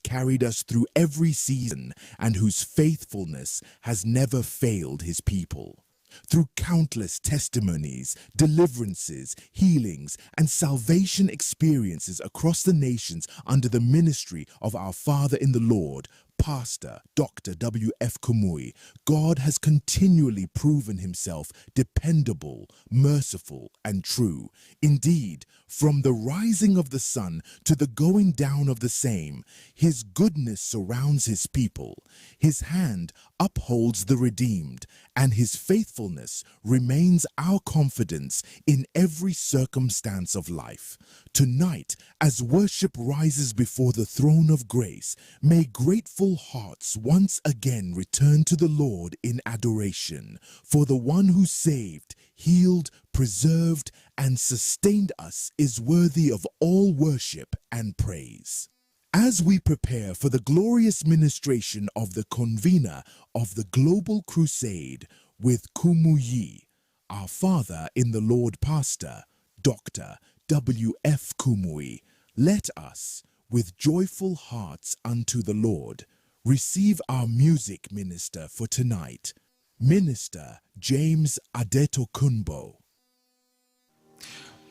carried us through every season and whose faithfulness has never failed his people. Through countless testimonies, deliverances, healings, and salvation experiences across the nations under the ministry of our Father in the Lord, Pastor Dr. W.F. Kumuyi, God has continually proven himself dependable, merciful, and true. Indeed, from the rising of the sun to the going down of the same, his goodness surrounds his people. His hand upholds the redeemed, and his faithfulness remains our confidence in every circumstance of life. Tonight, as worship rises before the throne of grace, may grateful hearts once again return to the Lord in adoration, for the one who saved, healed, preserved, and sustained us is worthy of all worship and praise. As we prepare for the glorious ministration of the convener of the Global Crusade with Kumuyi, our Father in the Lord Pastor, Dr. W.F. Kumuyi, let us, with joyful hearts unto the Lord, receive our music minister for tonight, Minister James Adetokunbo.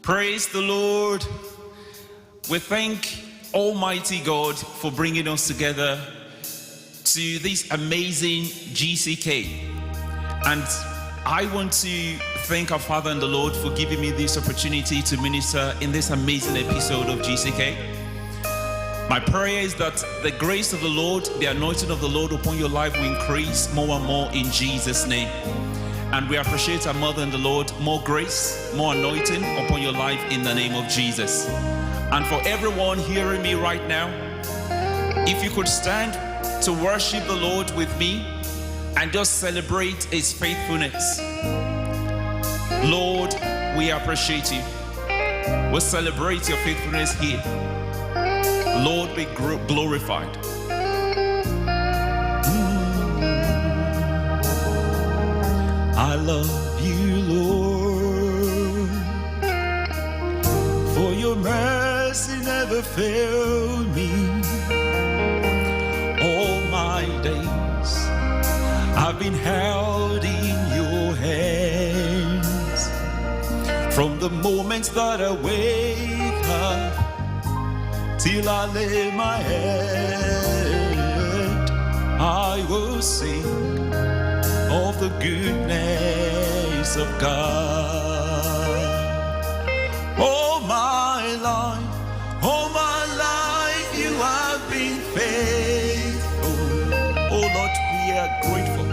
Praise the Lord. We thank Almighty God for bringing us together to this amazing GCK. And I want to thank our Father and the Lord for giving me this opportunity to minister in this amazing episode of GCK. My prayer is that the grace of the Lord, the anointing of the Lord upon your life will increase more and more in Jesus' name. And we appreciate our Mother and the Lord, more grace, more anointing upon your life in the name of Jesus. And for everyone hearing me right now, if you could stand to worship the Lord with me and just celebrate his faithfulness. Lord, we appreciate you. We celebrate your faithfulness here. Lord, be glorified. I love you, Lord, for your mercy never failed me. All my days I've been held in your hands. From the moments that I wake up till I lay my head, I will sing of the goodness of God. All my life you have been faithful. Oh Lord, we are grateful.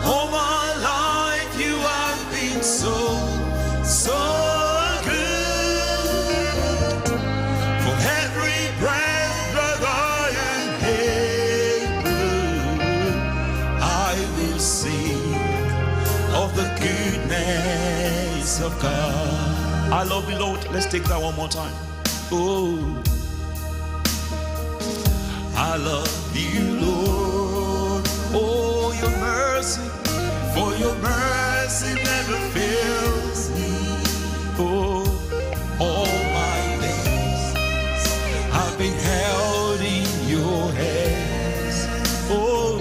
All my life you have been so good. For every breath that I am able, I will sing of the goodness of God. I love you, Lord. Let's take that one more time. Oh, I love you, Lord. Oh, your mercy, for your mercy never fails me. Oh, all my days I've been held in your hands. Oh,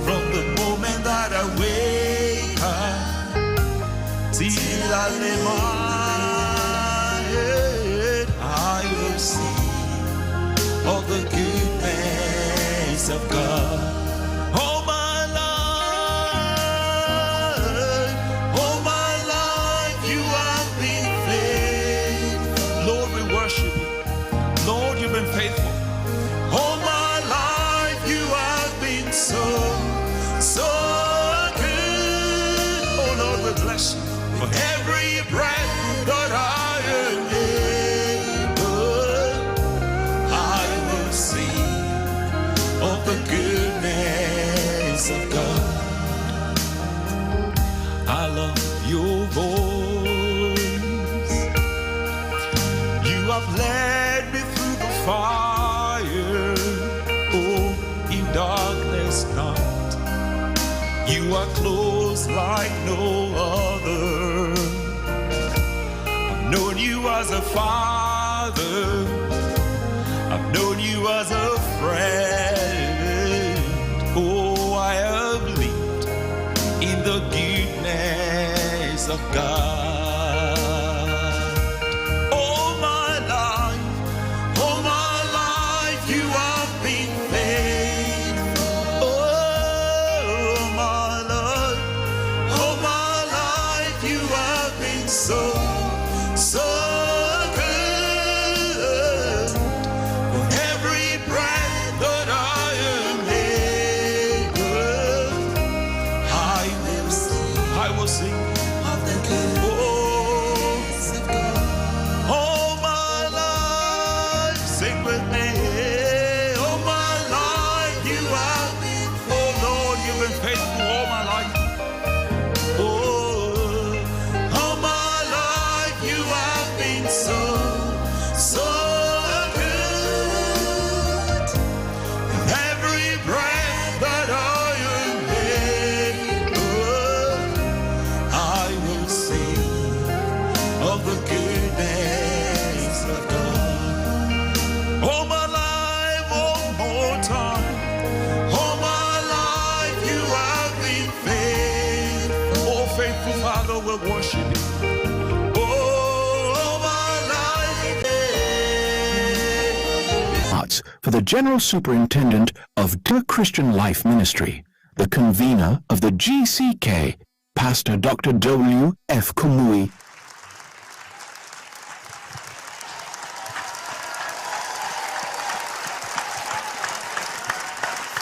from the moment that I wake up till I lay my head, I will sing of the goodness of God. All my life, you have been faithful. Lord, we worship you. Lord, you've been faithful. All my life, you have been so good. Oh Lord, we bless you for every breath that I am able. I will sing of the goodness of God. I love your voice. You have led me through the fire. Oh, in darkness night, you are close like no other. I've known you as a father. I've known you as a friend. Oh, I have lived in the goodness of God. All my life, you have been faithful. All my life, you have been so good. For every breath that I am able, I will sing of the goodness of God. All my life, sing with me. All my life, you have been faithful. Oh Lord, you've been faithful all my life. Oh, all my life, you have been so good. And every breath that I am able, I will sing of the goodness of God. All my life, one more time. All my life, you have been faithful. Oh, faithful Father, we worship you. Oh, all my life, Arts for the General Superintendent of Dear Christian Life Ministry, the convener of the GCK, Pastor Dr. W. F. Kumui.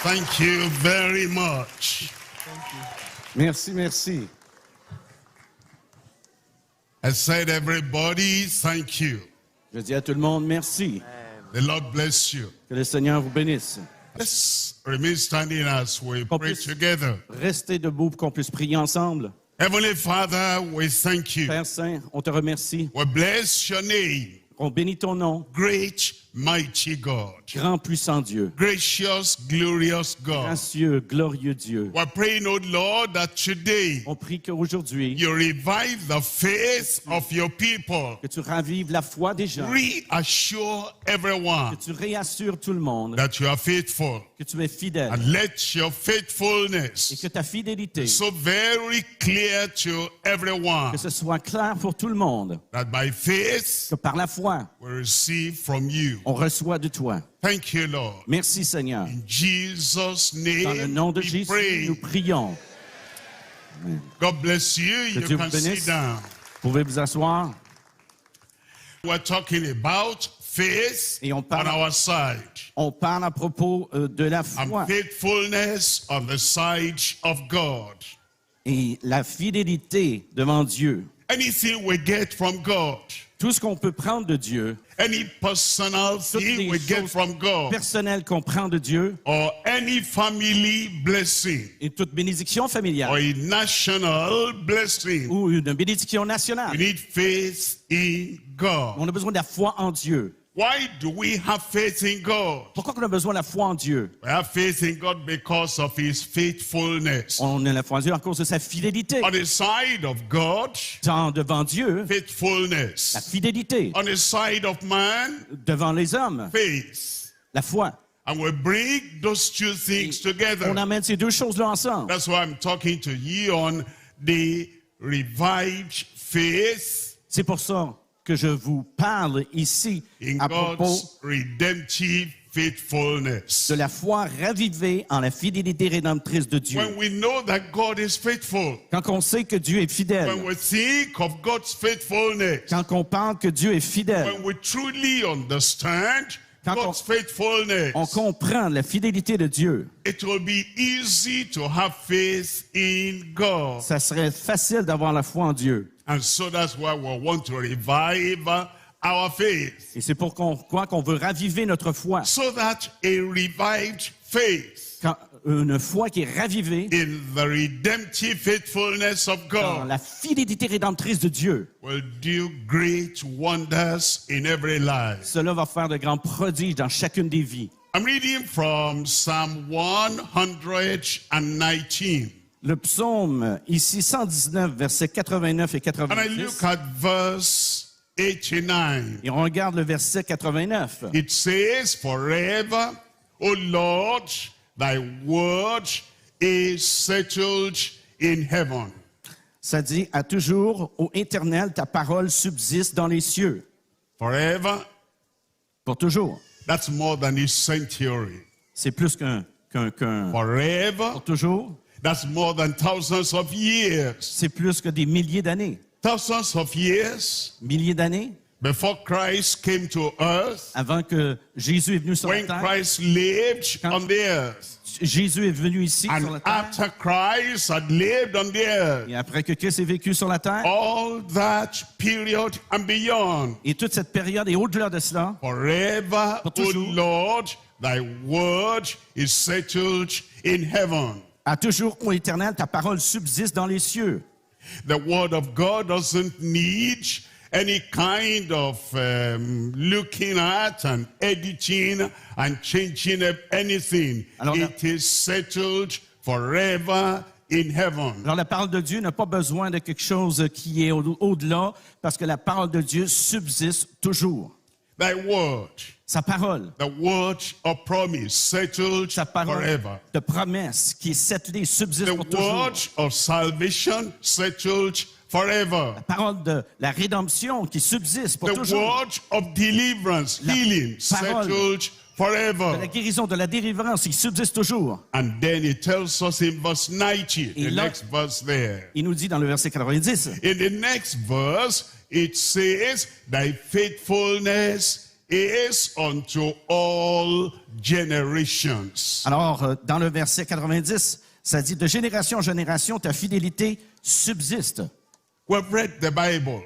Thank you very much. Merci, merci. I said, everybody, thank you. Je dis à tout le monde merci. The Lord bless you. Que le Seigneur vous bénisse. Let's remain standing as we pray together. Restez debout pour qu'on puisse prier ensemble. Heavenly Father, we thank you. Père Saint, on te remercie. We bless your name, On bénit ton nom, great, mighty God, grand puissant Dieu, gracious, glorious God. gracieux, glorieux Dieu. We're praying, oh Lord, that today On prie qu'aujourd'hui, you revive the faith of your people. que tu ravives la foi des gens, Reassure que everyone tu réassures tout le monde, that you are faithful. que tu es fidèle And let your et faithfulness que ta fidélité, so very clear to everyone que ce soit clair pour tout le monde, that by faith que par la foi, we receive from you. on reçoit de toi. Thank you, Lord. Merci Seigneur. In Jesus' Dans le name, nom de we Jésus, pray. nous prions. God bless you. Que You Dieu can vous bénisse. sit down. Vous pouvez vous asseoir. We're talking about faith Et on on parle- our side On parle à propos de la foi and faithfulness on the side of God. et la fidélité devant Dieu. Anything we get from God, Tout ce qu'on peut prendre de Dieu, any personal toutes thing les we get choses from God, personnelles qu'on prend de Dieu or any family blessing, et toute bénédiction or familiale a national blessing, ou une bénédiction we nationale, need faith in God. on a besoin de la foi en Dieu. Why do we have faith in God? Pourquoi on a besoin de la foi en Dieu? We have faith in God because of His faithfulness. On a la foi en Dieu à cause de sa fidélité. On the side of God, Tant devant Dieu, la faithfulness. fidélité. On the side of man, Devant les hommes, faith. la foi. And we bring those two things together. On amène ces deux choses-là ensemble. That's why I'm talking to you on the revived faith C'est pour ça que je vous parle ici in à propos God's redemptive faithfulness. de la foi ravivée en la fidélité rédemptrice de Dieu. When we know that God is faithful, Quand on sait que Dieu est when fidèle, we think of God's faithfulness, quand on parle que Dieu est fidèle, when we truly understand Quand God's faithfulness, on comprend la fidélité de Dieu, it will be easy to have faith in God. ça serait facile d'avoir la foi en Dieu. And so that's why we want to revive our faith. Et c'est pourquoi qu'on veut raviver notre foi. So that a revived faith Quand une foi qui est ravivée in the redemptive faithfulness of dans God la fidélité rédemptrice de Dieu, will do great wonders in every life. cela va faire de grands prodiges dans chacune des vies. I'm reading from Psalm 119. Le psaume, ici 119, versets 89 et And I 90. look at verse 89. Et on regarde le verset 89. It says, forever, O Lord, thy word is settled in heaven. Ça dit, à toujours, ô Éternel, ta parole subsiste dans les cieux. Forever, Pour toujours. that's more than a century. C'est plus qu'un. Forever, Pour toujours, that's more than thousands of years. c'est plus que des milliers d'années. Thousands of years Milliers d'années before Christ came to earth, avant que Jésus est venu sur la when terre. Christ lived on the earth. Jésus est venu ici sur And la terre. after Christ had lived on the earth, Et après que Christ ait vécu sur la terre, all that period and beyond, et toute cette période et au-delà de cela, forever, Pour O toujours. Lord, thy word is settled in heaven. à toujours, ô Éternel, ta parole subsiste dans les cieux. The word of God doesn't need any kind of looking at and editing and changing up anything. Alors, It is settled forever in heaven. Alors la parole de Dieu n'a pas besoin de quelque chose qui est au-delà, parce que la parole de Dieu subsiste toujours. Thy word, Sa parole, the word of promise, settled sa parole forever. de promesse qui est settlée, subsiste The pour toujours. word of salvation, settled forever. La parole de la rédemption qui subsiste pour The toujours. word of deliverance, La healing, parole settled De forever. la guérison, de la délivrance, qui subsiste toujours. And then it tells us in verse 90, Et the là- next verse there. Il nous dit dans le verset 90, In the next verse, it says, thy faithfulness is unto all generations. alors dans le verset 90, ça dit, de génération en génération, ta fidélité subsiste. We've read the Bible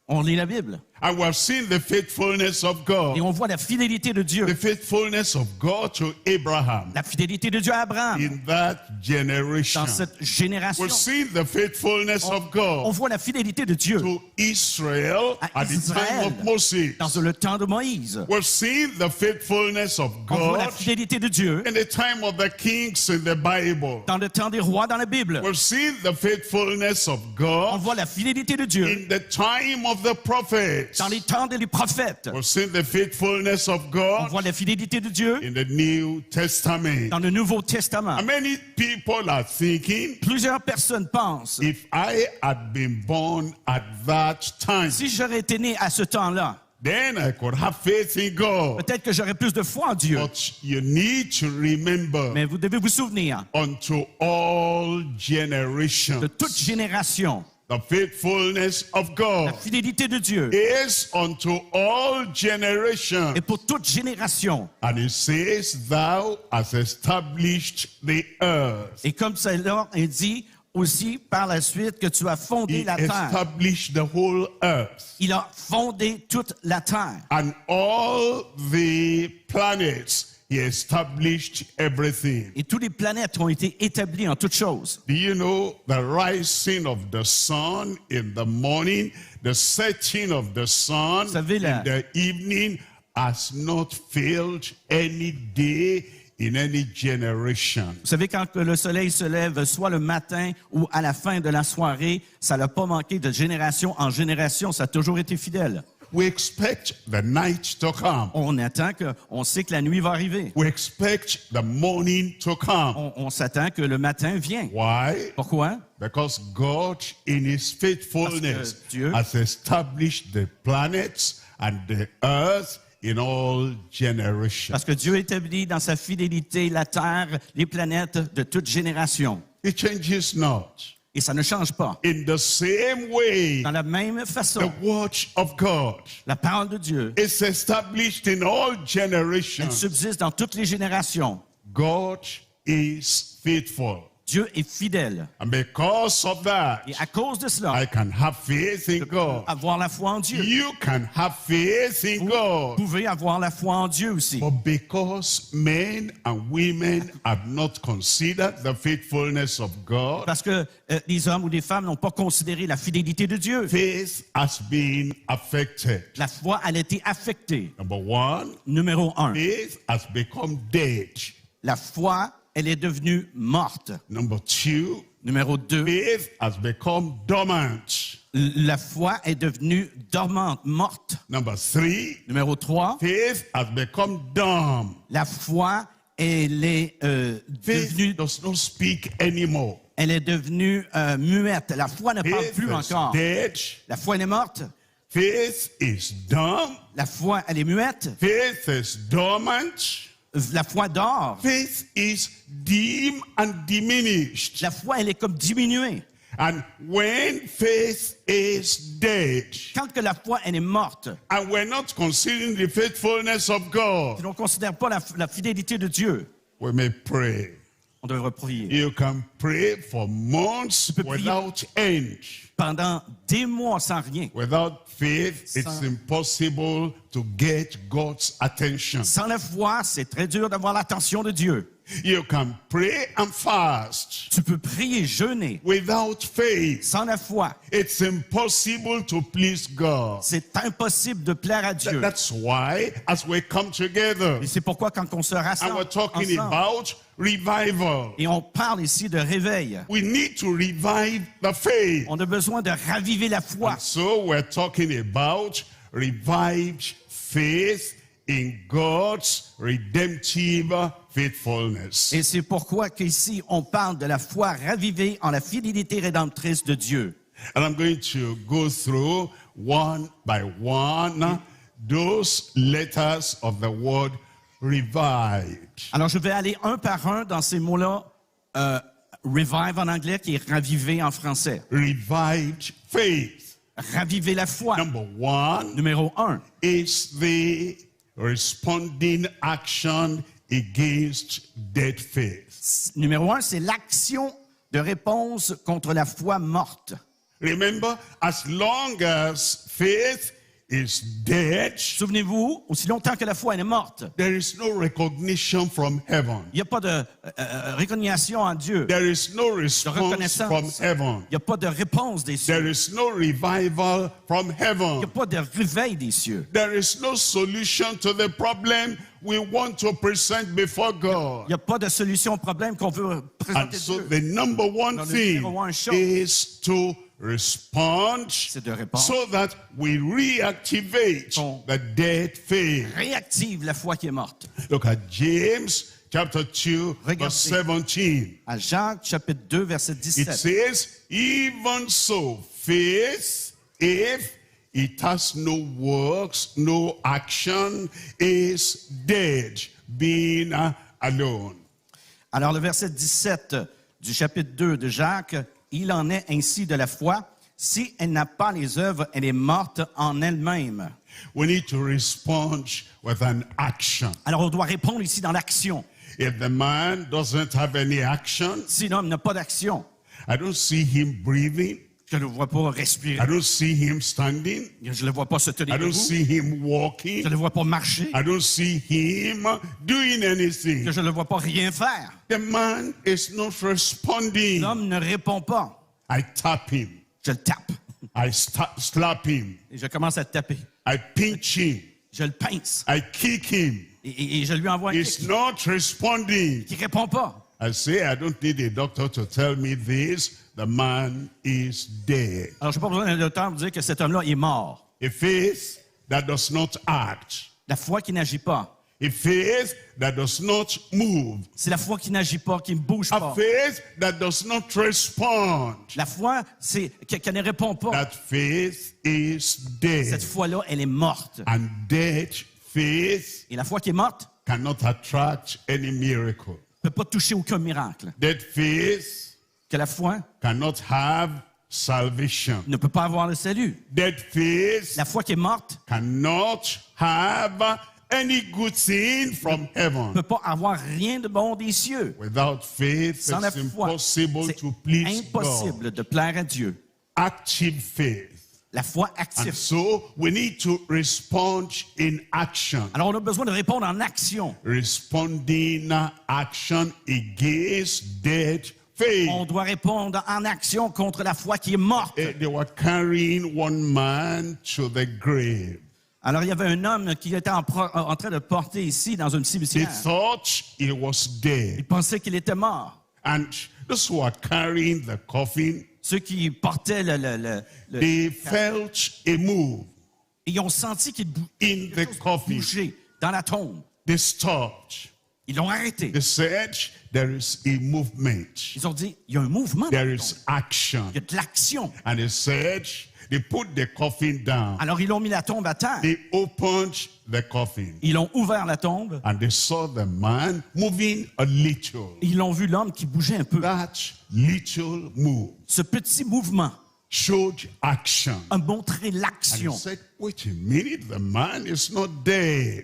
On lit la Bible and we have seen the faithfulness of et God. on voit la fidélité de Dieu. The faithfulness of God to Abraham La fidélité de Dieu à Abraham in that generation. dans cette génération. We've seen the faithfulness of On God voit la fidélité de Dieu to Israel à at the time Israël of Moses. dans le temps de Moïse. We've seen the faithfulness of On voit la God fidélité de Dieu in the time of the kings in the Bible. dans le temps des rois dans la Bible. We've seen the faithfulness of On God voit la fidélité de Dieu in the time of the prophets. dans les temps des prophètes. We've seen the faithfulness of On God voit la fidélité de Dieu in the New Testament. dans le Nouveau Testament. And many people are thinking, Plusieurs personnes pensent, if I had been born at that time, si j'aurais été né à ce temps-là, then I could have faith in God. peut-être que j'aurais plus de foi en Dieu. But you need to remember, Mais vous devez vous souvenir unto all generations, de toute génération, the faithfulness of la God fidélité de Dieu is unto all generations. est pour toute génération. And it says, thou hast established the earth. Et comme cela est dit aussi par la suite que tu as fondé He la terre. established the whole earth. Il a fondé toute la terre. And all the planets, he established everything. Et toutes les planètes ont été établies en toutes choses. Do you know the rising of the sun in the morning, the setting of the sun Vous savez, in the evening has not failed any day in any generation. Vous savez, quand que le soleil se lève, soit le matin ou à la fin de la soirée, ça n'a pas manqué de génération en génération, ça a toujours été fidèle. We expect the night to come. On attend on sait que la nuit va arriver. We expect the morning to come. On s'attend que le matin vient. Why? Pourquoi? Because God, in His faithfulness, Parce que Dieu- has established the planets and the earth in all generations. Parce que Dieu établit dans sa fidélité la terre, les planètes de toute génération. It changes not. Et ça ne change pas. In the same way, Dans la même the façon, word of God la parole de Dieu, is established in all elle generations. subsiste dans toutes les générations. God is faithful. Dieu est fidèle. And because of that, Et à cause de cela, I can have faith in God. avoir la foi en Dieu. You can have faith in Vous God. pouvez avoir la foi en Dieu aussi. But because men and women have not considered the faithfulness of God, Parce que les hommes ou les femmes n'ont pas considéré la fidélité de Dieu. faith has been affected. La foi, elle a été affectée. Number one, Numéro 1, faith has become dead. la foi, elle est devenue morte. Number two, Numéro 2, faith has become dormant. La foi est devenue dormante, morte. Number 3, Numéro 3, faith has become dumb. la foi, elle est Faith devenue, does not speak anymore. muette. La foi ne parle Faith plus is encore. dead. La foi, elle est morte. Faith is dumb. La foi, elle est muette. Faith is dormant. La foi dort. Faith is dim and diminished. La foi, elle est comme diminuée. And when faith is dead, Quand que la foi, elle est morte, and we're not considering the faithfulness of si God, l'on ne considère pas la fidélité de Dieu, we may pray. on devrait prier. You can pray for months peux prier. without end. Pendant des mois sans rien. Without faith, it's Sans- impossible to get God's attention. Sans la foi, c'est très dur d'avoir l'attention de Dieu. You can pray and fast. Tu peux prier, jeûner. Without faith, Sans la foi, it's impossible to please God. c'est impossible de plaire à Dieu. That's why, as we come together, Et c'est pourquoi quand on se and rassemble we're talking ensemble, about revival, et on parle ici de réveil, we need to revive the faith. on a besoin de raviver la foi. And so we're talking about revived faith in God's redemptive faithfulness. Et c'est pourquoi qu'ici, on parle de la foi ravivée en la fidélité rédemptrice de Dieu. And I'm going to go through one by one those letters of the word revived. Alors, je vais aller un par un dans ces mots-là, revive en anglais, qui est raviver en français. Revived faith. Raviver la foi. Number 1 Numéro 1, is the responding action against dead faith. numéro 1, c'est l'action de réponse contre la foi morte. Remember, as long as faith is dead, Souvenez-vous, aussi longtemps que la foi elle est morte, there is no recognition from heaven. il n'y a pas de recognition en Dieu. There is no De response from reconnaissance. heaven. Il n'y a pas de réponse des cieux. There is no revival from Il n'y a heaven. pas de réveil des cieux. There is no solution to the problem we want to present before God. Il n'y a pas de solution au problème qu'on veut And présenter so Dieu. the number one Non, le thing numéro un chose, is to respond c'est de répondre. so that we reactivate On- the dead faith. Réactive la foi qui est morte. Look at James chapter 2, Regardez. verse 17. À Jacques chapitre 2, verset It 17. says, even so, faith, if it has no works, no action, is dead, being alone. Alors le verset 17 du chapitre 2 de Jacques, il en est ainsi de la foi. Si elle n'a pas les œuvres, elle est morte en elle-même. We need to respond with an action. Alors on doit répondre ici dans l'action. If the man doesn't have any action, Si l'homme n'a pas d'action, I don't see him breathing. je ne le vois pas I respirer, don't see him standing. je ne le vois pas se tenir I don't debout, see him je walking. ne le vois pas marcher, I don't see him doing anything. que je ne le vois pas rien faire. The man is not responding. L'homme ne répond pas. I tap him. Je le tape I slap him. et je commence à le taper. I pinch him. Je le pince I kick him. et je lui envoie un He's kick not responding. qui ne répond pas. I say, I don't need a doctor to tell me this. The man is dead. Alors, je n'ai pas besoin d'un docteur pour dire que cet homme-là est mort. A faith that does not act. La foi qui n'agit pas. A faith that does not move. C'est la foi qui n'agit pas, qui ne bouge A pas. faith that does not respond. La foi, c'est qu'elle ne répond pas. That faith is Cette dead. foi-là, elle est morte. And dead faith Et la foi qui est morte cannot attract any miracle. ne peut pas toucher aucun miracle. Dead faith Que la foi cannot have salvation. ne peut pas avoir le salut. Dead faith La foi qui est morte cannot have any good thing from ne heaven. peut pas avoir rien de bon des cieux. Without faith, Sans la it's foi, impossible c'est to please God. impossible de plaire à Dieu. Active faith. La foi And active. so we need to respond in action. Alors, on a besoin de répondre en action. Responding action against dead faith. On doit répondre en action contre la foi qui est morte. They were carrying one man to the grave. Alors, il y avait un homme qui était en train de porter ici dans une They cimetière. thought he was dead. Il pensait qu'il était mort. And those who are carrying the coffin, Ceux qui portaient they felt a move. ils ont senti qu'il In the coffin. bougeait dans la tombe. They stopped. Ils l'ont arrêté. They said, there is a movement. Ils ont dit, il y a un mouvement. dans There la is tombe. action. Il y a de l'action. And they said, they put the coffin down. Alors, ils ont mis la tombe à terre. They opened the coffin. Ils ont ouvert la tombe. And they saw the man moving a little. Ils ont vu l'homme qui bougeait un peu. That little move Ce petit mouvement showed action. a montré And he l'action. said, wait a minute, the man is not dead.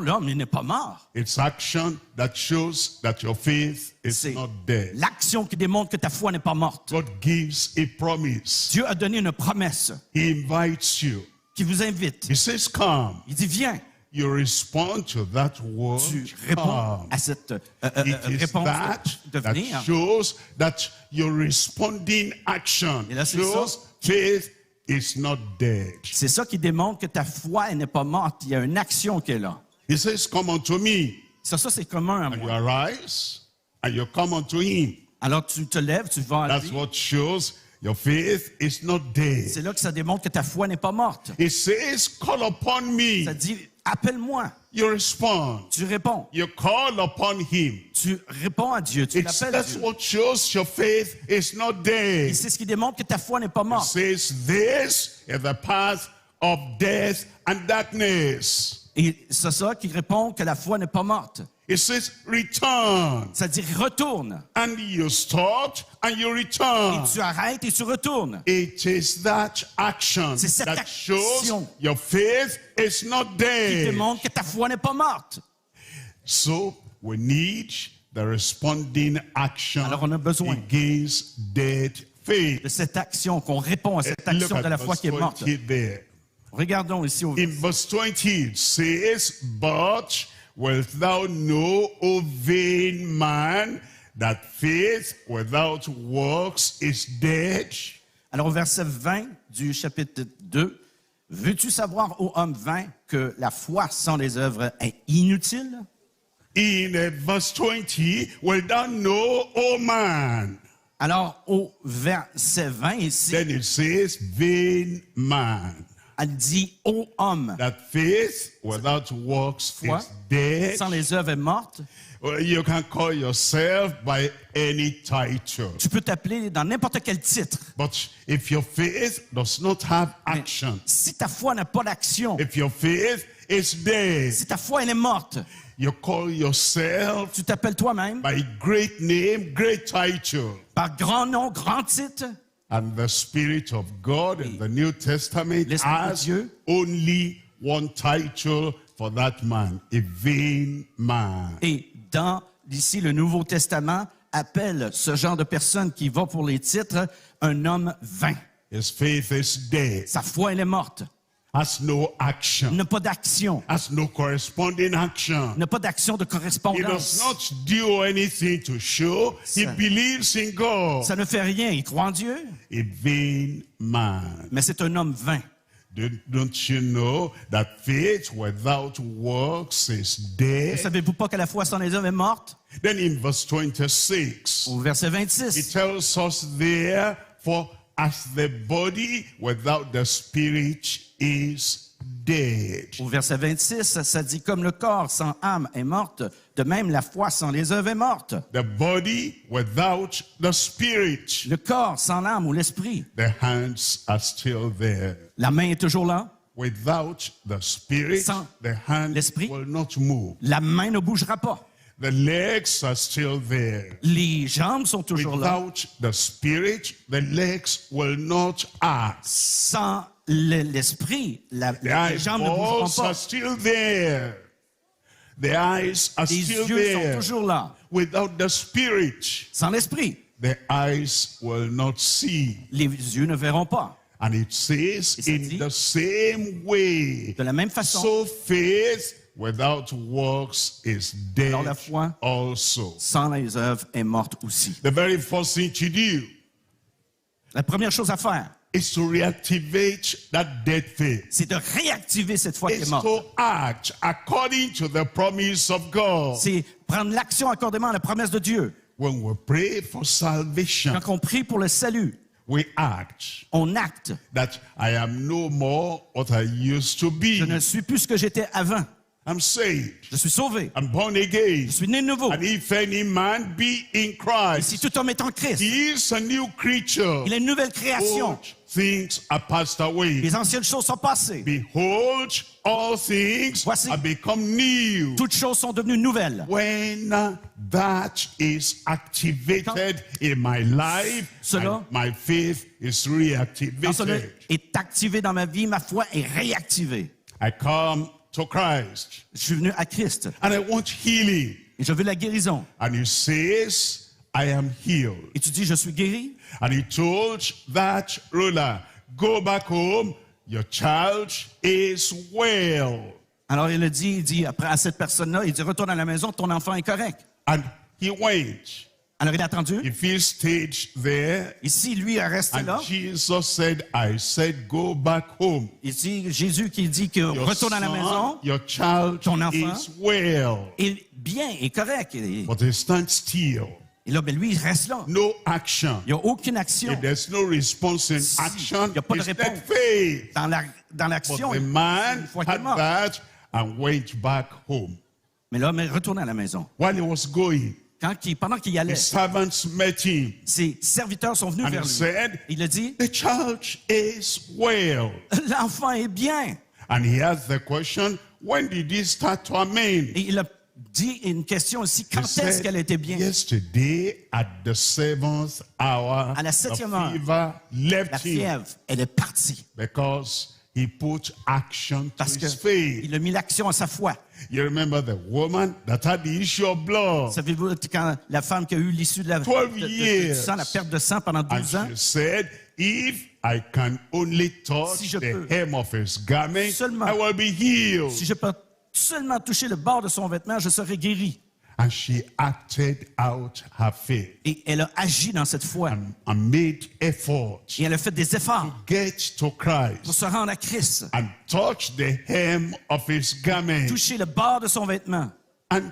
L'homme, il n'est pas mort. It's action that shows that your faith is C'est not dead. l'action qui démontre que ta foi n'est pas morte. God gives a promise. Dieu a donné une promesse He invites you. qui vous invite. He says, come. Il dit, viens. You respond to that word. Tu réponds Come. à cette It is réponse that de that venir. shows that you're responding action. Et là, c'est Shows faith is not dead. C'est ça qui démontre que ta foi elle n'est pas morte. Il y a une action qui est là. He says, come unto me. Ça c'est commun à And you moi. arise and you come unto him. Alors tu te lèves, tu vas à That's lui. what shows your faith is not dead. C'est là que ça démontre que ta foi n'est pas morte. He says, call upon me. Ça dit, appelle-moi. You respond. Tu réponds. You call upon him. Tu réponds à Dieu. Tu l'appelles à That's Dieu. what shows your faith is not Et dead. c'est ce qui démontre que ta foi n'est pas It morte. says this is the path of death and darkness. Et c'est ça qui répond que la foi n'est pas morte. It says return. Ça dit retourne. And you stopped and you Et return. tu arrêtes et tu retournes. It is that action C'est cette that shows action your faith is not Qui dead. démontre que ta foi n'est pas morte. So we need the responding action Alors, on a besoin against dead faith. de cette action, qu'on répond à cette Look action at de la foi verse qui est morte. 20 there. Regardons ici au In verse 20 it says, but wilt thou know, O vain man, that faith without works is dead? Alors au verset 20 du chapitre 2, veux-tu savoir, ô homme vain, que la foi sans les œuvres est inutile? In verse 20, wilt thou know, O man? Alors au verset 20 ici, Then it says, vain man, elle dit, ô homme, that faith without works foi is dead. sans les œuvres est morte. Well, you can call yourself by any title. Tu peux t'appeler dans n'importe quel titre. But if your faith does not have Mais action, si ta foi n'a pas d'action, if your faith is dead, si ta foi elle est morte, you call yourself tu t'appelles toi-même by great name, great title. par grand nom, grand titre. And the Spirit of God in the New Testament L'Esprit de has Dieu. only one title for that man, a vain man. Et dans ici le Nouveau Testament appelle ce genre de personne qui va pour les titres un homme vain. His faith is dead, Sa foi elle est morte. has no action, N'a pas d'action. has no corresponding action. N'a pas d'action de He does correspondance. not do anything to show he Ça- believes in God. Ça ne fait rien. Il croit en Dieu, A vain man. mais c'est un homme vain. Don't you know that faith without works is Ne dead? savez-vous pas que la foi sans les œuvres est morte? Then in verse 26, Au verset it 26, tells us there, for as the body without the spirit is dead. au verset 26, ça dit comme le corps sans âme est morte, de même la foi sans les œuvres est morte. The body without the spirit. Le corps sans l'âme ou l'esprit, The hands are still there. la main est toujours là, Without the spirit, Sans the hand l'esprit. will not move. la main ne bougera pas. The legs are still there. Les jambes sont toujours là. Without the spirit, the legs will not act. Sans l'esprit, The les jambes ne eyeballs bougeront are pas. still there. The eyes are Les still yeux sont there. toujours là. Without the spirit, Sans l'esprit, the eyes will not see. les yeux ne verront pas. And it says, Et ça in dit, the same way, de la même façon, so faith without works is dead alors la foi also. sans les œuvres est morte aussi. The very first thing to do La première chose à faire, is to reactivate that dead faith. c'est de réactiver cette foi qui est It's morte. to act according to the promise of God. C'est prendre l'action accordément à la promesse de Dieu. When we pray for salvation, Quand on prie pour le salut, we act. On acte. That I am no more what I used to be. Je ne suis plus ce que j'étais avant. I'm saved. Je suis sauvé. I'm born again. Je suis né de nouveau. And if any man be in Et Christ, si tout homme est en Christ, he is a new creature. il est une nouvelle création. Old things are passed away. Les anciennes choses sont passées. Behold, all things Voici. have become new. Toutes choses sont devenues nouvelles. When that is activated in my life, Cela- and my faith is Quand cela reactivated. est activé dans ma vie, ma foi est réactivée. I come to Christ Je suis venu à Christ and I want healing. et je veux la guérison. And he says, I am healed. Et tu dis, je suis guéri. And he told that ruler, go back home, your child is well. Alors il dit après à cette personne-là, il dit, retourne à la maison, ton enfant est correct. And he went. Alors il a attendu. If he stayed there, Ici, lui a resté là. and Jesus said, I said, go back home. Ici, Jésus qui dit que Your retourne à la maison, son, your child ton enfant, is well. est bien, est correct. Et But he stands still. là, ben, lui, il reste là. No action. Il n'y a aucune action. If there's no response in Si action, il y a pas de it's réponse. dead faith. Dans l'action, But the une man fois qu'il est had mort. that and went back home. Mais là, mais retourne à la maison. While he was going, Pendant qu'il y allait, his servants met him ses serviteurs sont venus and vers he lui. said, Il a dit, the child is well. l'enfant est bien. And he asked the question, when did he start to amend? Et il a dit une question aussi, quand He est-ce said, qu'elle était bien? yesterday at the 7th hour, À la the 7e heure, fever La left him fièvre, elle est partie. because he put action to Parce his faith. qu'il a mis l'action à sa foi. You remember the woman that had the issue of blood, Savez-vous, quand la femme qui a eu l'issue de la 12 du years. sang, la perte de sang pendant and 12 ans, she said, if I can only touch Si je the peux hem of his garment, seulement- I will be healed. si je peux seulement toucher le bord de son vêtement, je serai guéri. And she acted out her faith Et elle a agi dans cette foi. and made effort Et elle a fait des efforts to get to pour Christ se rendre à Christ. and touch the hem of his garment. Toucher le bord de son vêtement. And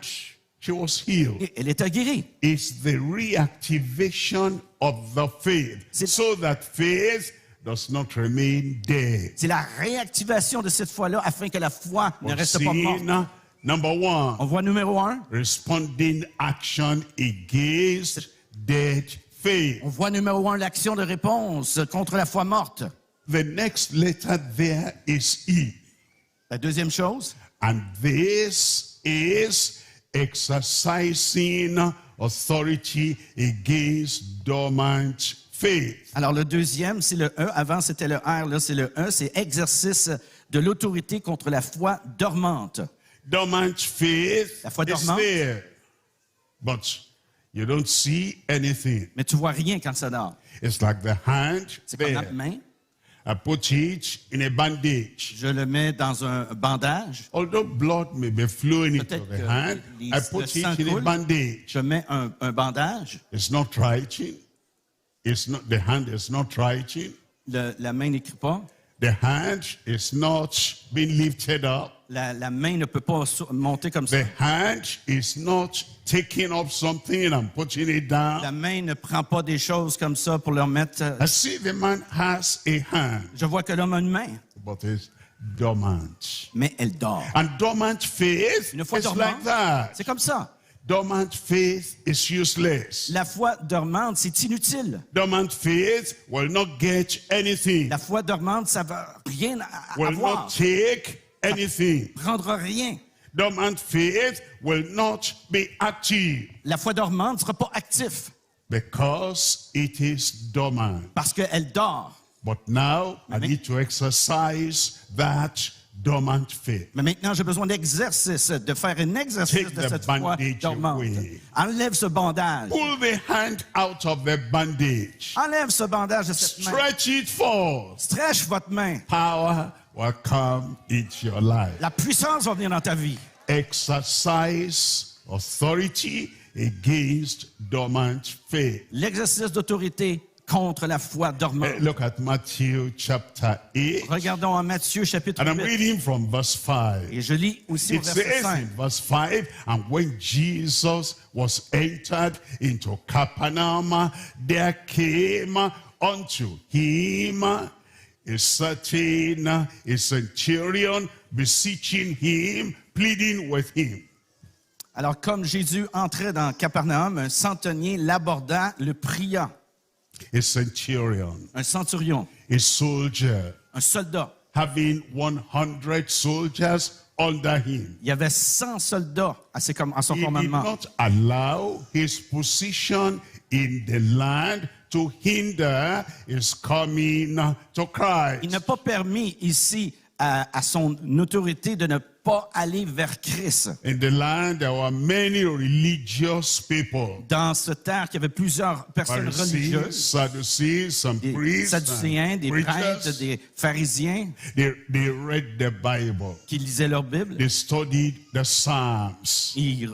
she was healed. Et elle était guérie. It's the reactivation of the faith C'est- so that faith does not remain dead. C'est la réactivation de cette foi-là afin que la foi ne We've reste pas morte. seen, number one, On voit numéro 1. responding action against dead faith. On voit numéro 1 l'action de réponse contre la foi morte. The next letter there is E. La deuxième chose, And this is exercising authority against dormant faith. alors le deuxième, c'est le E. Avant, c'était le R, là, c'est le E. C'est exercice de l'autorité contre la foi dormante. Dormant faith La foi is dormante. there, but you don't see anything. Mais tu vois rien quand ça dort. It's like the hand C'est comme la there. main. I put it in a bandage. Je le mets dans un bandage. Although blood may be flowing into Peut-être the que hand, les- I le put it sang in a coule. bandage. Je mets un bandage. It's not writing. It's not the hand is not writing. La main n'écrit pas. The hand is not being lifted up. La main ne peut pas monter comme ça. The hand is not taking up something and putting it La down. main ne prend pas des choses comme ça pour leur mettre. I see the man has a hand, Je vois que l'homme a une main, but it's dormant. mais elle dort. And dormant faith Une foi is like dormante, that. c'est comme ça. Dormant faith is useless. La foi dormante, c'est inutile. Dormant faith will not get anything, La foi dormante, ça va rien will avoir. not take anything. Prendra rien. Dormant faith will not be active La foi dormante ne sera pas actif because it is dormant. parce qu'elle dort. But now I Mais- need to exercise that dormant faith. Mais maintenant, j'ai besoin d'exercice, de faire un exercice Take de the cette foi bandage dormante. away. Enlève ce bandage. Pull the hand out of the bandage. Enlève ce bandage de cette main. Stretch it forth. Stretch votre main. Power will come into your life. La puissance va venir dans ta vie. Exercise authority against dormant faith. L'exercice d'autorité contre la foi dormante. Look at Matthew chapter 8. Regardons en Matthieu chapitre And I'm 8. reading from verse 5. Et je lis aussi au It verset says 5. in verse 5, and when Jesus was entered into Capernaum, there came unto him a certain a centurion beseeching him, pleading with him. Alors, comme Jésus entrait dans Capernaum, un centenier l'aborda, le pria. A centurion, Un centurion, a soldier, un soldat. having 100 soldiers under him. Il y avait 100 soldats à son He did commandement. not allow his position in the land to hinder his coming to Il Christ. n'a pas permis ici à son autorité de ne pas aller vers Christ. In the land, there were many religious people. Dans ce terre, il y avait plusieurs personnes Pharisees, religieuses, Sadducees, some des priests, Sadducéens, and des prêtres, preachers. des pharisiens They read the Bible. qui lisaient leur Bible. They studied the Psalms. Ils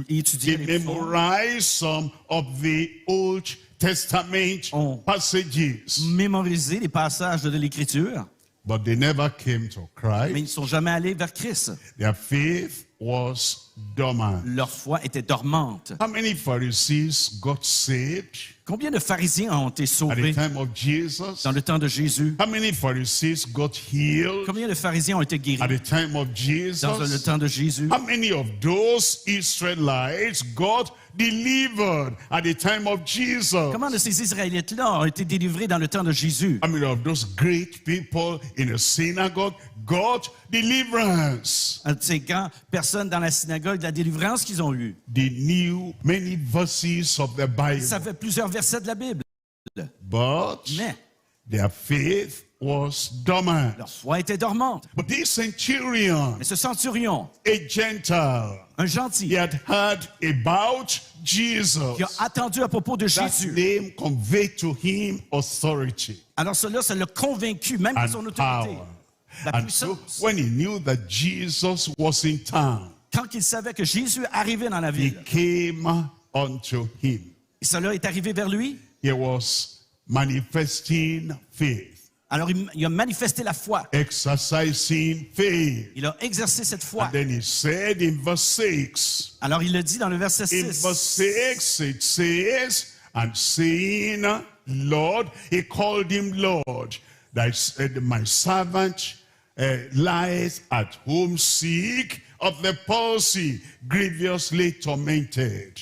étudiaient They les psaumes. memorized some of the Old Testament Oh. passages. Mémoriser les passages de l'Écriture, But they never came to mais ils ne Christ. sont jamais allés vers Christ. Their faith was dormant. Leur foi était dormante. How many Pharisees got saved Combien de pharisiens ont été at the sauvés time of Jesus? dans le temps de Jésus? How many Pharisees got healed Combien de pharisiens ont été at guéris the time of dans le Jesus? temps de Jésus? How many of those Israelites got delivered at the time of Jesus? Comment de ces Israélites-là ont été délivrés dans le temps de Jésus? How many of those great people in a synagogue got deliverance? Ces grandes personnes dans la synagogue, la délivrance qu'ils ont eue. They knew many verses of the Bible, Ça fait plusieurs versets de la Bible. but Mais their faith was dormant. leur foi était dormante. But this centurion, Mais ce centurion, a Gentile, un he gentil, had heard about Jesus. qui a attendu à propos de That Jésus. name conveyed to him authority Alors cela, ça l'a convaincu, même par son and autorité. power. La And so puissance. when he knew that Jesus was in town, Quand il savait que Jésus arrivait dans la he ville, came unto him. et cela est arrivé vers lui, He was manifesting faith, alors il a manifesté la foi. exercising faith. Il a exercé cette foi. And then he said in verse 6, Alors il le dit dans le verset in 6. verse 6 it says, and saying, Lord, he called him Lord, that said, my servant lies at home sick of the palsy, grievously tormented.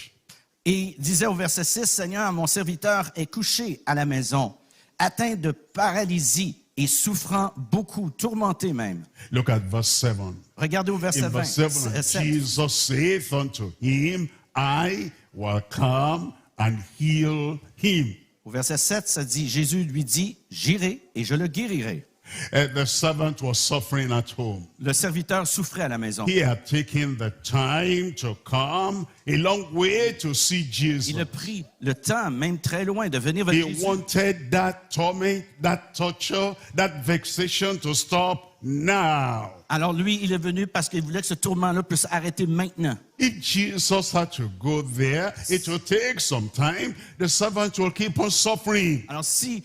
Et il disait au verset 6, Seigneur, mon serviteur est couché à la maison, atteint de paralysie et souffrant beaucoup, tourmenté même. Look at verse 7. Regardez au verset In 20. verse 7, and 7. Jesus saith unto him, I will come and heal him. Au verset 7, ça dit, Jésus lui dit, j'irai et je le guérirai. The servant was suffering at home. Le serviteur souffrait à la maison. He had taken the time to come a long way to see Jesus. Il a pris le temps, même très loin, de venir vers He Jésus. wanted that torment, that torture, that vexation to stop now. Alors lui, il est venu parce qu'il voulait que ce tourment-là puisse arrêter maintenant. If Jesus had to go there, it will take some time. The servant will keep on suffering. Alors si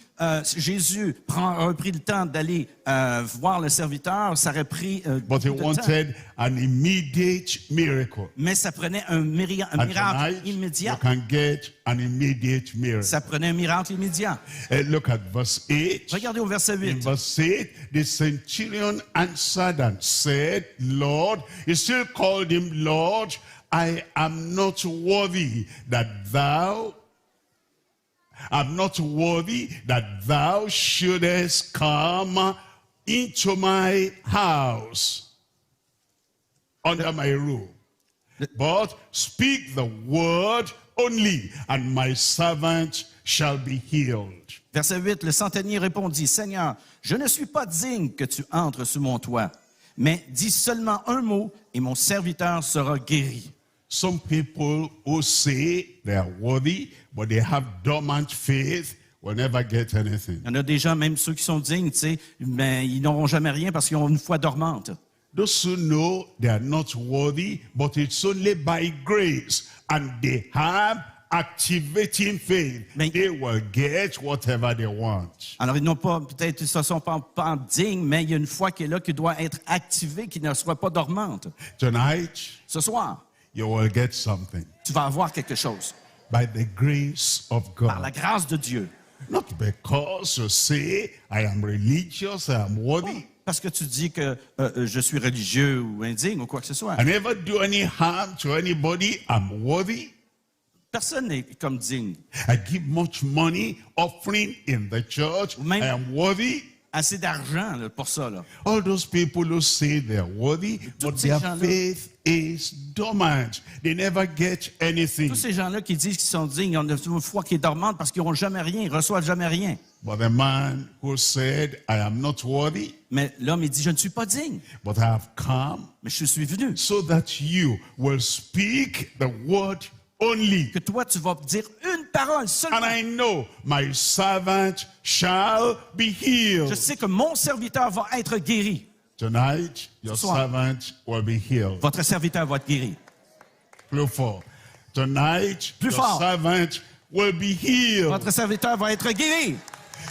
Jésus aurait pris le temps d'aller voir le serviteur, ça aurait pris But he beaucoup de temps. wanted an immediate miracle. Mais ça prenait un miracle And tonight, you immédiat. can get an immediate miracle. Ça prenait un miracle immédiat. Look at verse 8. Regardez au verset In 8. verse 8, the centurion answered and said, Lord, he still called him Lord, I am not worthy that thou shouldest come into my house under my roof. But speak the word only, and my servant shall be healed. Verset 8, le centenier répondit, Seigneur, je ne suis pas digne que tu entres sous mon toit, mais dis seulement un mot et mon serviteur sera guéri. Some people who say they are worthy, but they have dormant faith, will never get anything. Il y en a des gens, même ceux qui sont dignes, tu sais, mais ils n'auront jamais rien parce qu'ils ont une foi dormante. Those who know they are not worthy, but it's only by grace, and they have activating faith, Mais- they will get whatever they want. Alors, ils n'ont pas, peut-être, ils ne sont pas dignes, mais il y a une foi qui est là, qui doit être activée, qui ne soit pas dormante. Tonight, Ce soir, you will get something tu vas avoir quelque chose by the grace of par la God. grâce de Dieu. Not because you say, I am religious, I am worthy. Parce que tu dis que je suis religieux ou indigne ou quoi que ce soit. I never do any harm to anybody, I'm worthy. Personne n'est comme digne. I give much money, offering in the church, Même- I am worthy. Assez d'argent là, pour ça. Là. All those people who say they're worthy, but ces their gens-là- faith is dormant. They never get anything. Tous ces gens-là qui disent qu'ils sont dignes, ils ont une foi qui est dormante parce qu'ils n'ont jamais rien, ils ne reçoivent jamais rien. But the man who said, I am not worthy, Mais l'homme, il dit, je ne suis pas digne, but I have come mais je suis venu. so that you will speak the word only. Que toi, tu vas dire une parole seulement. And I know my servant shall be healed. Je sais que mon serviteur va être guéri. Tonight, your Ce soir. servant will be healed. Votre serviteur va être guéri. Plus fort. Tonight, Plus your fort. servant will be healed. Votre serviteur va être guéri.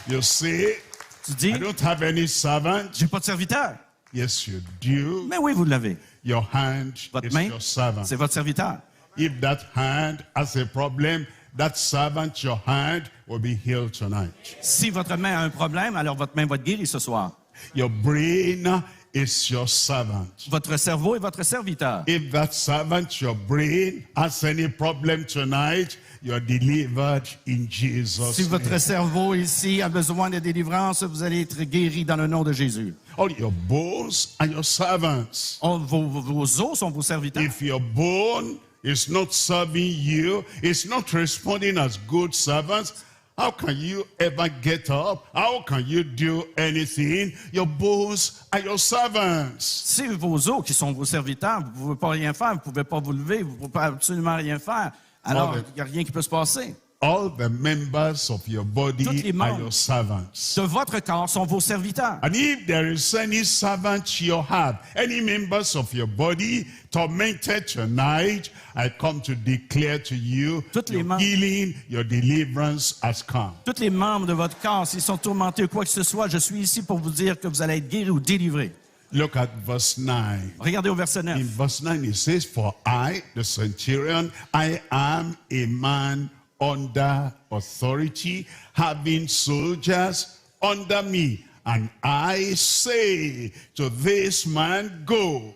You say, Tu dis, I don't have any servant. j'ai pas de serviteur. Yes, you do. Mais oui, vous l'avez. Your hand Votre is main, your servant. c'est votre serviteur. If that hand has a problem, that servant, your hand, will be healed tonight. Si votre main a un problème, alors votre main va être guérie ce soir. Your brain is your servant. Votre cerveau est votre serviteur. If that servant, your brain, has any problem tonight, you're delivered in Jesus' Si votre name. cerveau ici a besoin de délivrance, vous allez être guéri dans le nom de Jésus. All your bones are your servants. Vos os sont vos serviteurs. If your bone is not serving you, it's not responding as good servants, how can you ever get up? How can you do anything? Your bones are your servants. Si vos os, qui sont vos serviteurs, vous ne pouvez pas rien faire, vous ne pouvez pas vous lever, vous ne pouvez absolument rien faire, alors All il n'y a rien qui peut se passer. All the members of your Toutes body les are membres. your servants. De votre corps sont vos serviteurs. And if there is any servant you have, any members of your body tormented tonight, I come to declare to you, Toutes les your membres. healing, your deliverance has come. Tous les membres de votre corps, s'ils sont tourmentés ou quoi que ce soit, je suis ici pour vous dire que vous allez être guéris ou délivrés. Look at verse 9. Regardez au verset 9. In verse 9 it says, For I, the centurion, I am a man under authority, having soldiers under me. And I say to this man, Go,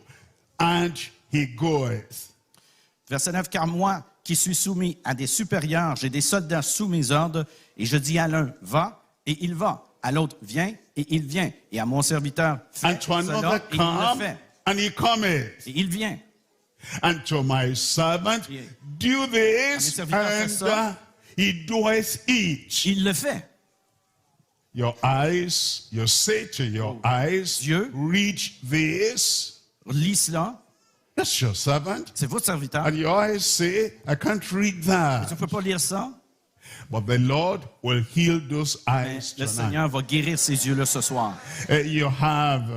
and he goeth. Verset 9, car moi, qui suis soumis à des supérieurs, j'ai des soldats sous mes ordres, et je dis à l'un, va, et il va. À l'autre, viens, et il vient. Et à mon serviteur, fais And to cela, another et il le come, fait. and he cometh. Et il vient. And to my servant, do this, serviteurs font and ça. he doeth it. Il le fait. Your eyes, you say to your eyes, Dieu. reach this. Lis cela. That's your servant. C'est votre serviteur. And your eyes say, I can't read Tu that. ne peux pas lire ça. But the Lord will heal those Mais eyes le tonight. Seigneur va guérir ces yeux-là ce soir. You have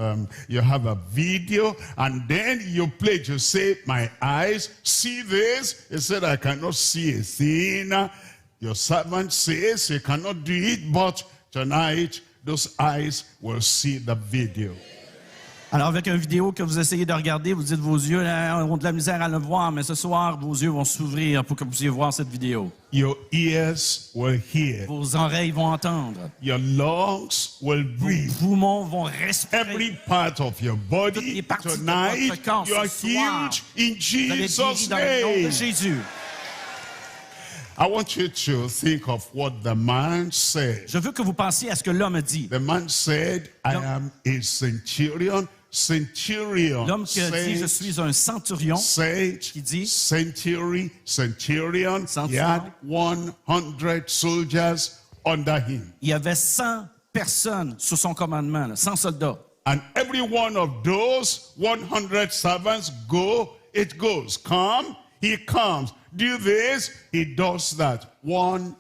a video, and then you play to say, my eyes see this. He said, I cannot see a thing. Your servant says he cannot do it, but tonight those eyes will see the video. Alors, avec une vidéo que vous essayez de regarder, vous dites vos yeux là, ont de la misère à le voir, mais ce soir, vos yeux vont s'ouvrir pour que vous puissiez voir cette vidéo. Your ears will hear. Vos oreilles vont entendre. Your lungs will Vos breathe. poumons vont respirer. Every part of your Toutes body les parties de tonight, votre corps you are ce soir, healed in Vous allez être guéris Jesus' dans le nom de name. Jésus. I want you to think of what the man said. Je veux que vous pensiez à ce que l'homme a dit. The man said, I am a centurion. Centurion. L'homme qui a dit, je suis un centurion. Said, qui dit, centurion. He Centurion. had 100 soldiers under him. Il y avait 100 personnes sous son commandement, là, 100 soldats. And every one of those 100 servants go, it goes. Come, he comes. Do this, he does that. 100.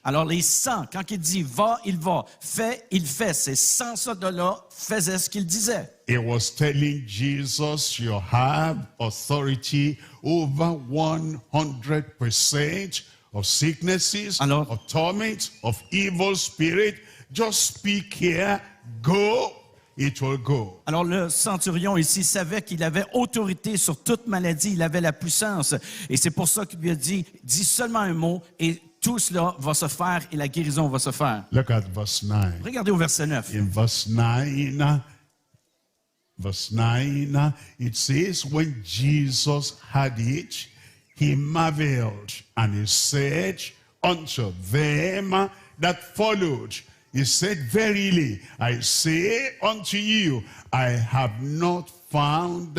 Alors les 100, quand il dit va, il va. Fais, il fait. Ces 100 soldats-là faisaient ce qu'il disait. He was telling Jesus, you have authority over 100% of sicknesses, Alors- of torment, of evil spirit. Just speak here, go, it will go. Alors le centurion ici savait qu'il avait autorité sur toute maladie, il avait la puissance. Et c'est pour ça qu'il lui a dit, dis seulement un mot et tout cela va se faire et la guérison va se faire. Look at verse 9. Regardez au verset 9. In verse 9, it says, when Jesus had it, he marveled, and he said unto them that followed, he said, verily, I say unto you, I have not found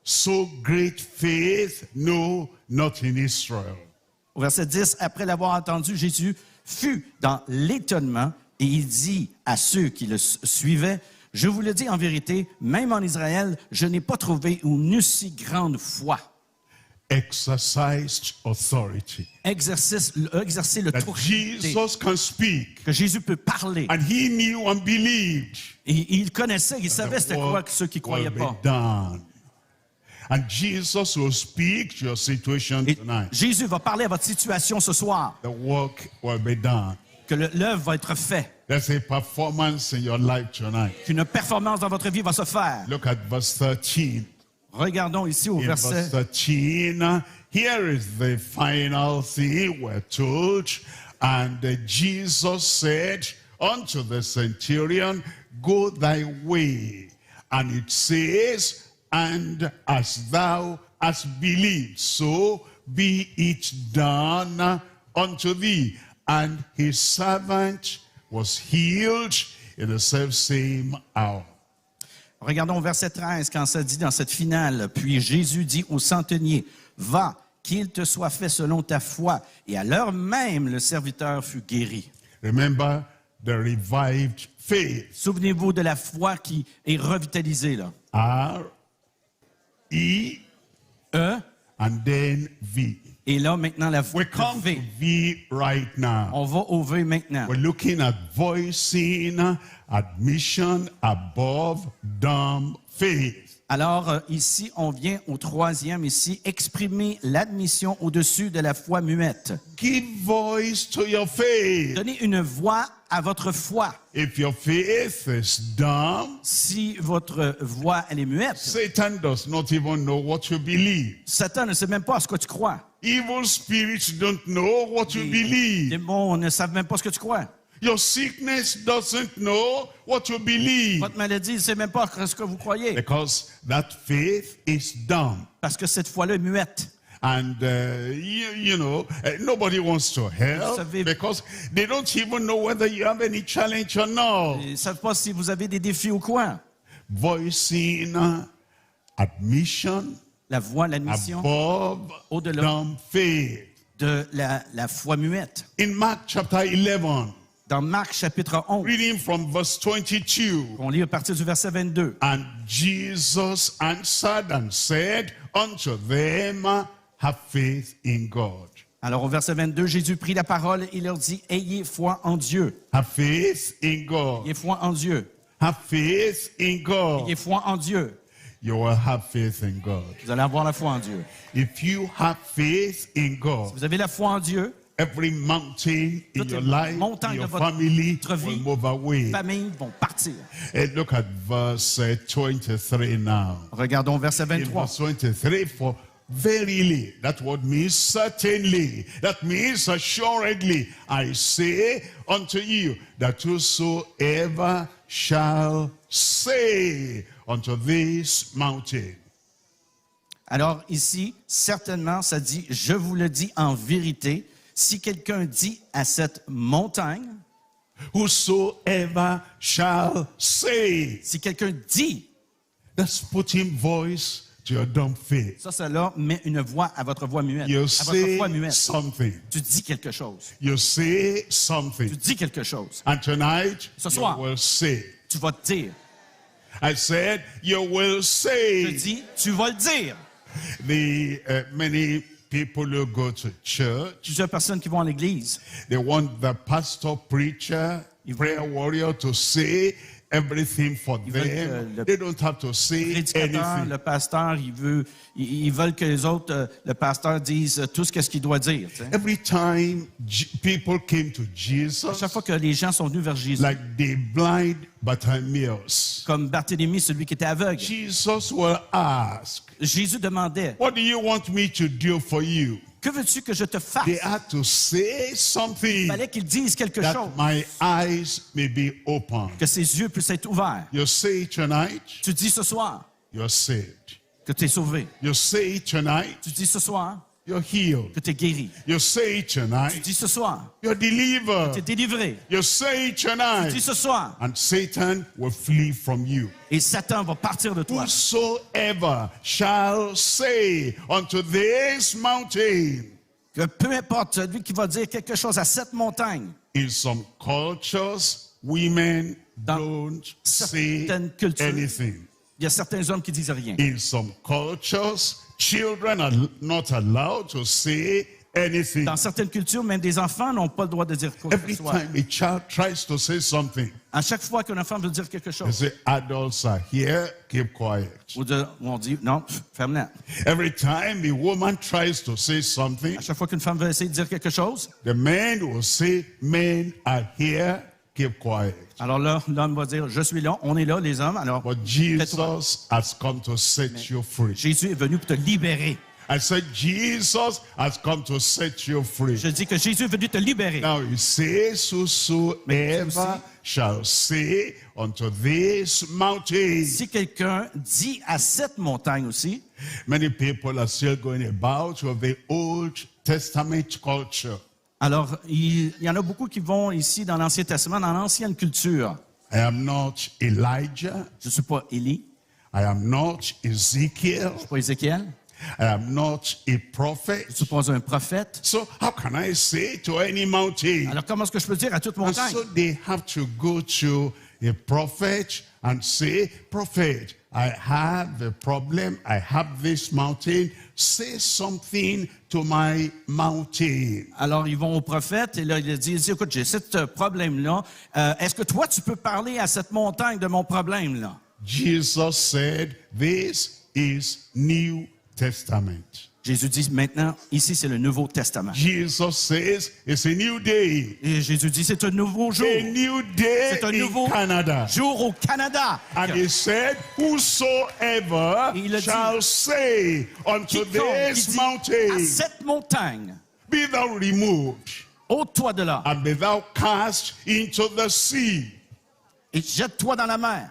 so great faith, no, not in Israel. Au verset 10, après l'avoir entendu, Jésus fut dans l'étonnement et il dit à ceux qui le suivaient, « Je vous le dis en vérité, même en Israël, je n'ai pas trouvé une aussi grande foi. » Exercised authority. Exercer l'autorité. Jesus can speak. Que Jésus peut parler. And he knew and believed. Et il connaissait, il savait c'était quoi que ceux qui ne croyaient pas. Done. And Jesus will speak to your situation Et tonight. Jésus va parler à votre situation ce soir. The work will be done. Que l'œuvre va être faite. There's a performance in your life tonight. Qu'une performance dans votre vie va se faire. Look at verse 13. Regardons ici au In verset. verse 13, here is the final thing we're told. And Jesus said unto the centurion, go thy way. And it says, and as thou hast believed, so be it done unto thee. And his servant was healed in the selfsame hour. Regardons au verset 13 quand ça dit dans cette finale. Puis Jésus dit au centenier, va, qu'il te soit fait selon ta foi. Et à l'heure même, le serviteur fut guéri. Remember the revived faith. Souvenez-vous de la foi qui est revitalisée là. R, E, E, and then V. et là maintenant la foi We come to V. V right now. On va au V maintenant. We're looking at voicing admission above dumb faith. Alors ici, on vient au troisième ici, exprimer l'admission au-dessus de la foi muette. Give voice to your faith. Donnez une voix à votre foi. If your faith is dumb, Si votre voix elle est muette, Satan does not even know what you believe. Satan ne sait même pas ce que tu crois. Evil spirits don't know what you Les believe. démons ne savent même pas ce que tu crois. Your sickness doesn't know what you believe. Votre maladie ne sait même pas ce que vous croyez. Because that faith is dumb. Parce que cette foi-là est muette. And, nobody wants to help savez- because they don't even know whether you have any challenge or not. Ils ne savent pas si vous avez des défis ou quoi. Voicing admission La voix, l'admission above Au-delà. dumb faith. de la foi muette. In Mark chapter 11, Dans Marc chapitre 11, reading from verse 22, on lit à partir du verset 22. and Jesus answered and said unto them, have faith in God. Alors au verset 22, Jésus prit la parole et leur dit, ayez foi en Dieu. Have faith in God. Ayez foi en Dieu. Have faith in God. Ayez foi en Dieu. You will have faith in God. Vous allez avoir la foi en Dieu. If you have faith in God, Vous avez la foi en Dieu, every mountain in toutes your les life, montagnes your de votre family vie, will move away. les familles vont partir. And look at verse 23 now. Regardons verset In 23. verse 23, for verily, that word means certainly. That means assuredly, I say unto you, that whosoever shall say unto this mountain. Alors ici, certainement, ça dit, je vous le dis en vérité, si quelqu'un dit à cette montagne, Whosoever shall say. si quelqu'un dit, That's putting voice to your dumb faith. ça là met une voix à votre voix muette. You À votre foi say muette. something. Tu dis quelque chose. You say Tu something. dis quelque chose. And tonight, Ce you soir. will say. Tu vas te dire. I said, you will Je say. dis, tu vas le dire. Many people who go to church, Plusieurs personnes qui vont à l'église, they want the pastor, preacher, prayer warrior to say everything for veulent them. que le They don't have to say prédicateur, anything. le pasteur, ils veulent que les autres, le pasteur dise tout ce qu'il doit dire. Tu sais. Every time people came to À Jesus, chaque fois que les gens sont venus vers Jésus, like the blind Bartimaeus, comme Barthélemy, celui qui était aveugle, Jesus will ask, Jésus demandait, what do you want me to do for you? que veux-tu que je te fasse? They had to say Il something fallait qu'il dise quelque that chose, my eyes may be open. que ses yeux puissent être ouverts. You say tonight, Tu dis ce soir you're saved. que tu es sauvé. You say tonight, Tu dis ce soir you're healed. que tu es guéri. You say Tu tonight, dis ce soir you're que tu es delivered. délivré. You say Tu dis tonight, ce soir and Satan will flee from you. et Satan va partir de toi. Whosoever shall say unto this mountain, Que peu importe celui qui va dire quelque chose à cette montagne, in some cultures, women Dans don't say certaines cultures, anything. il y a certains hommes qui disent rien. In some cultures, children are not allowed to say anything. Dans certaines cultures, même des enfants n'ont pas le droit de dire quoi que Every ce soit. time a child tries to say something, À chaque fois qu'un enfant veut dire quelque they chose, say, adults are here, keep quiet. ou on dit non, ferme-la. Every time a woman tries to say something, À chaque fois qu'une femme veut essayer de dire quelque chose, the men will say, men are here, keep quiet. alors là, l'homme va dire, je suis là, on est là, les hommes, alors But tais-toi. Jesus has come to set you free. Jésus est venu pour te libérer. I said, Jesus has come to set you free. Je dis que Jésus est venu te libérer. Now he says, whosoever shall say unto this mountain. Si quelqu'un dit à cette montagne aussi, Many people are still going about with the Old Testament culture. alors il y en a beaucoup qui vont ici dans l'Ancien Testament, dans l'ancienne culture. I am not Elijah. Je ne suis pas Élie, I am not Ezekiel. je ne suis pas Ézéchiel, I am not a prophet. je ne suis pas un prophète. So how can I say to any mountain? Alors comment est-ce que je peux dire à toute And montagne? so they have to go to a prophet and say, prophet, I have a problem. I have this mountain. Say something to my mountain. Alors ils vont au prophète et là il dit écoute, j'ai ce problème-là. Est-ce que toi tu peux parler à cette montagne de mon problème-là? Jesus said, this is New Testament. Jésus dit maintenant, ici c'est le Nouveau Testament. Jesus says, it's a new day. Et Jésus dit c'est un nouveau jour. A new day C'est un in nouveau Canada. jour au Canada. And he said, whosoever Il a dit, shall say unto Quiconque qui this dit à mountain, cette montagne, be thou removed, ôte-toi de là and be thou cast into the sea, et jette-toi dans la mer.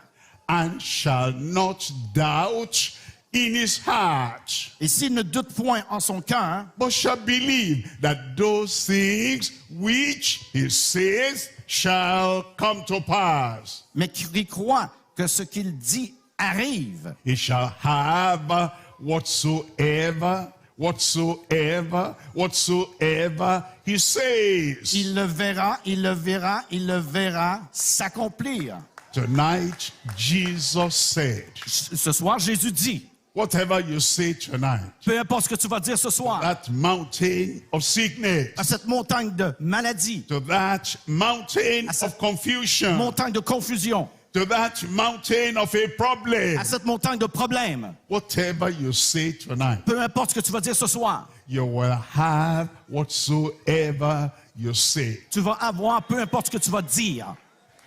and shall not doubt in his heart, Et s'il ne doute point en son cœur, but shall believe that those things which he says shall come to pass, mais qui croit que ce qu'il dit arrive, he shall have whatsoever he says. il le verra, il le verra, il le verra s'accomplir. Tonight, Jesus said, Ce soir, Jésus dit, whatever you say tonight, peu importe ce que tu vas dire ce soir, that mountain of sickness, à cette montagne de maladie, to that mountain À cette of confusion, montagne de confusion, to that mountain of a problem, à cette montagne de problèmes, whatever you say tonight, peu importe ce que tu vas dire ce soir, you will have whatsoever you say. tu vas avoir peu importe ce que tu vas dire.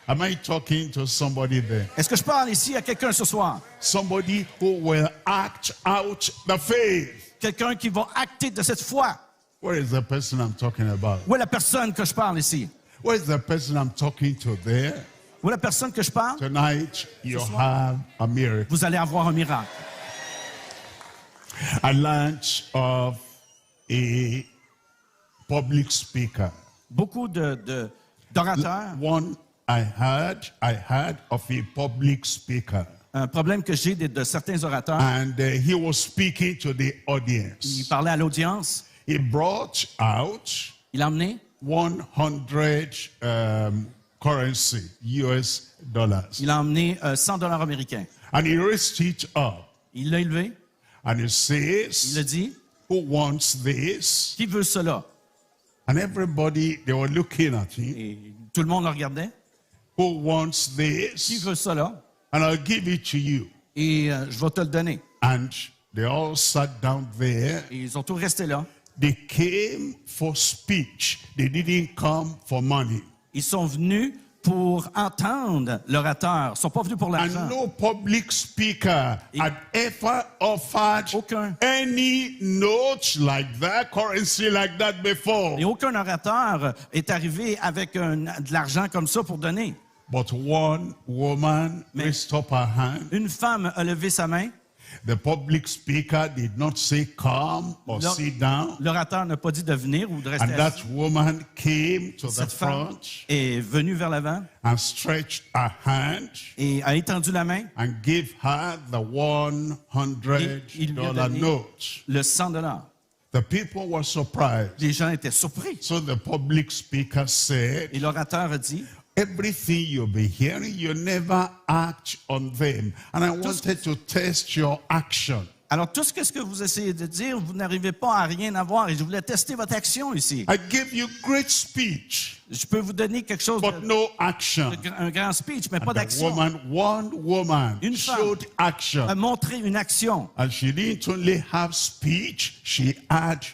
Am I talking to somebody there? Est-ce que je parle ici à quelqu'un ce soir? Somebody who will act out the faith. Quelqu'un qui va acter de cette foi. Where is the person I'm talking about? Où est la personne que je parle ici? Where is the person I'm talking to there? Où est la personne que je parle? Tonight, you have a miracle. Vous allez avoir un miracle. I learned of a public speaker. Beaucoup d'orateurs. One I heard of a public speaker. Un problème que j'ai de certains orateurs. And he was speaking to the Il audience. parlait à l'audience. He brought out Il a emmené 100 currency, US dollars. Il a emmené $100 américains. And he raised it up. Il l'a élevé. And he Il a says, dit, who wants this? qui veut cela? And everybody, they were looking at him. Et tout le monde le regardait. Who wants Qui this? veut cela? And I'll give it to you. Et je vais te le donner. And they all sat down there. Et ils sont tous restés là. They came for speech. They didn't come for money. Ils sont venus pour entendre l'orateur. Ils ne sont pas venus pour l'argent. And no public speaker had ever offered Aucun. any notes like that, currency like that before. Et aucun orateur est arrivé avec de l'argent comme ça pour donner. But one woman raised up her hand. Une femme a levé sa main. The public speaker did not say come or L'or- sit down. L'orateur n'a pas dit de venir ou de rester And that assis. woman came to the Cette femme front est venue vers l'avant and stretched her hand et a étendu la main. and gave her the Et il lui a $100 donné note. le 100 $. The people were surprised. Les gens étaient surpris. So the public speaker said, Et l'orateur a dit, everything you'll be hearing, you never act on them. And I wanted to test your action. alors tout ce que vous essayez de dire, vous n'arrivez pas à rien avoir et je voulais tester votre action ici. I gave you great speech, Je peux vous donner quelque chose but no action. un grand speech, mais pas The d'action. one woman Une femme showed action. A montré une action. And she didn't only have speech, she had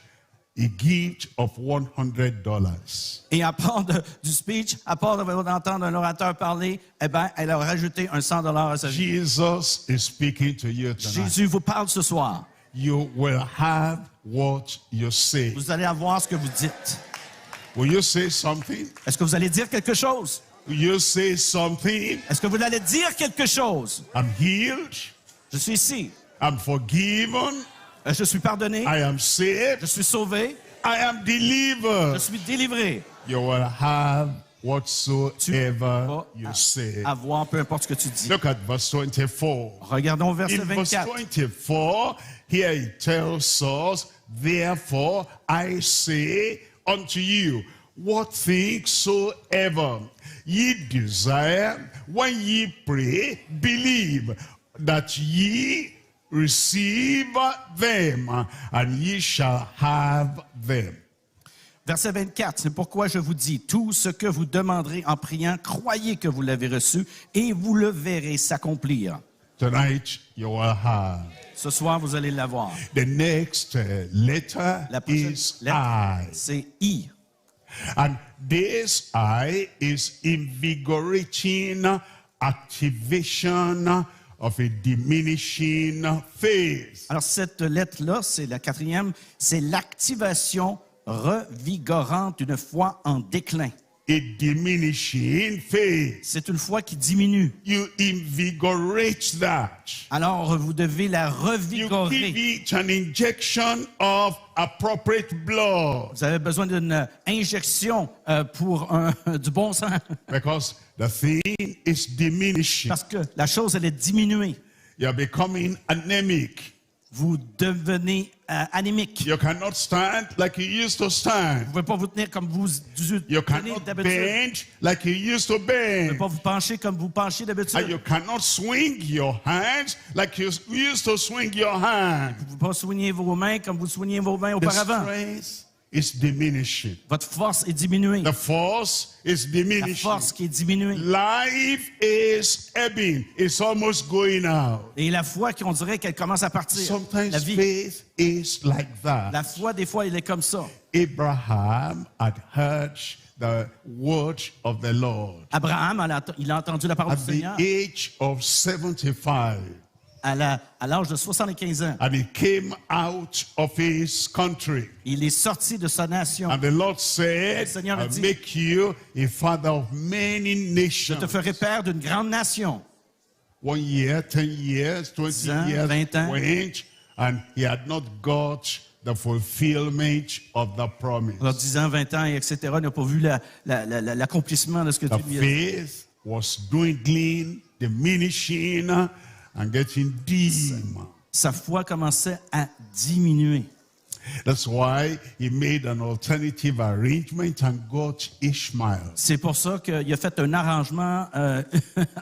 a gift of $100. Et à part du speech, à part d'entendre un orateur parler, eh ben, elle a rajouté un 100 $ à sa vie. Jesus is speaking to you tonight. Jésus vous parle ce soir. You will have what you say. Vous allez avoir ce que vous dites. Will you say something? Est-ce que vous allez dire quelque chose? Will you say something? Est-ce que vous allez dire quelque chose? I'm healed. Je suis ici. I'm forgiven. Je suis pardonné. I am saved. Je suis sauvé. I am delivered. Je suis délivré. You will have Tu whatsoever vas you say. avoir peu importe ce que tu dis. Look at verse 24. Regardons verset In verse 24. 24, here it tells us, therefore I say unto you, what things soever ye desire, when ye pray, believe that ye receive them, and ye shall have them. Verset 24, c'est pourquoi je vous dis, tout ce que vous demanderez en priant, croyez que vous l'avez reçu et vous le verrez s'accomplir. Tonight you will have. Ce soir, vous allez l'avoir. The next letter La prochaine is lettre, I. c'est I. And this I is invigorating activation of a diminishing faith. Alors, cette lettre-là, c'est la quatrième, c'est l'activation revigorante d'une foi en déclin. A diminishing faith. C'est une foi qui diminue. You invigorate that. Alors, vous devez la You revigorer. give it an injection of appropriate blood. Vous avez besoin d'une injection pour du bon sang. Because the thing is diminishing. Parce que la chose, elle est diminuée. You're becoming anemic. Vous devenez anémique. You cannot stand like you used to Vous stand. ne pouvez pas vous tenir comme vous You tenez cannot d'habitude. bend like you used to Vous ne pouvez bend. pas vous pencher comme vous penchez And d'habitude. you cannot swing your hands like you used to swing your hand. Vous ne pouvez pas soigner vos mains comme vous soignez vos mains The auparavant. strength is diminishing. Votre force est diminuée. The force is La diminishing. force qui est diminuée. Life is ebbing. It's almost going out. Et la foi, qu'on dirait qu'elle commence à partir. Sometimes La vie. faith is like La that. foi, des fois, elle est comme ça. Abraham had heard the word of the Lord. Abraham, il a entendu la parole At du the Seigneur age of 75, à l'âge de 75 ans. and he came out of his country. Il est sorti de sa nation. And the Lord said, Le Seigneur a I'll dit, make you a father of many Je nations. te ferai père d'une grande nation. 1 year, 10 years, 20 10 ans, years 20 ans. went, and he had not got the fulfillment of the promise. Alors, 10 ans, 20 ans, etc., il n'a pas vu l'accomplissement de ce que The Dieu lui a dit. faith was dwindling, diminishing, and getting dim. Sa foi commençait à diminuer. That's why he made an alternative arrangement and got Ishmael. C'est pour ça qu'il a fait un arrangement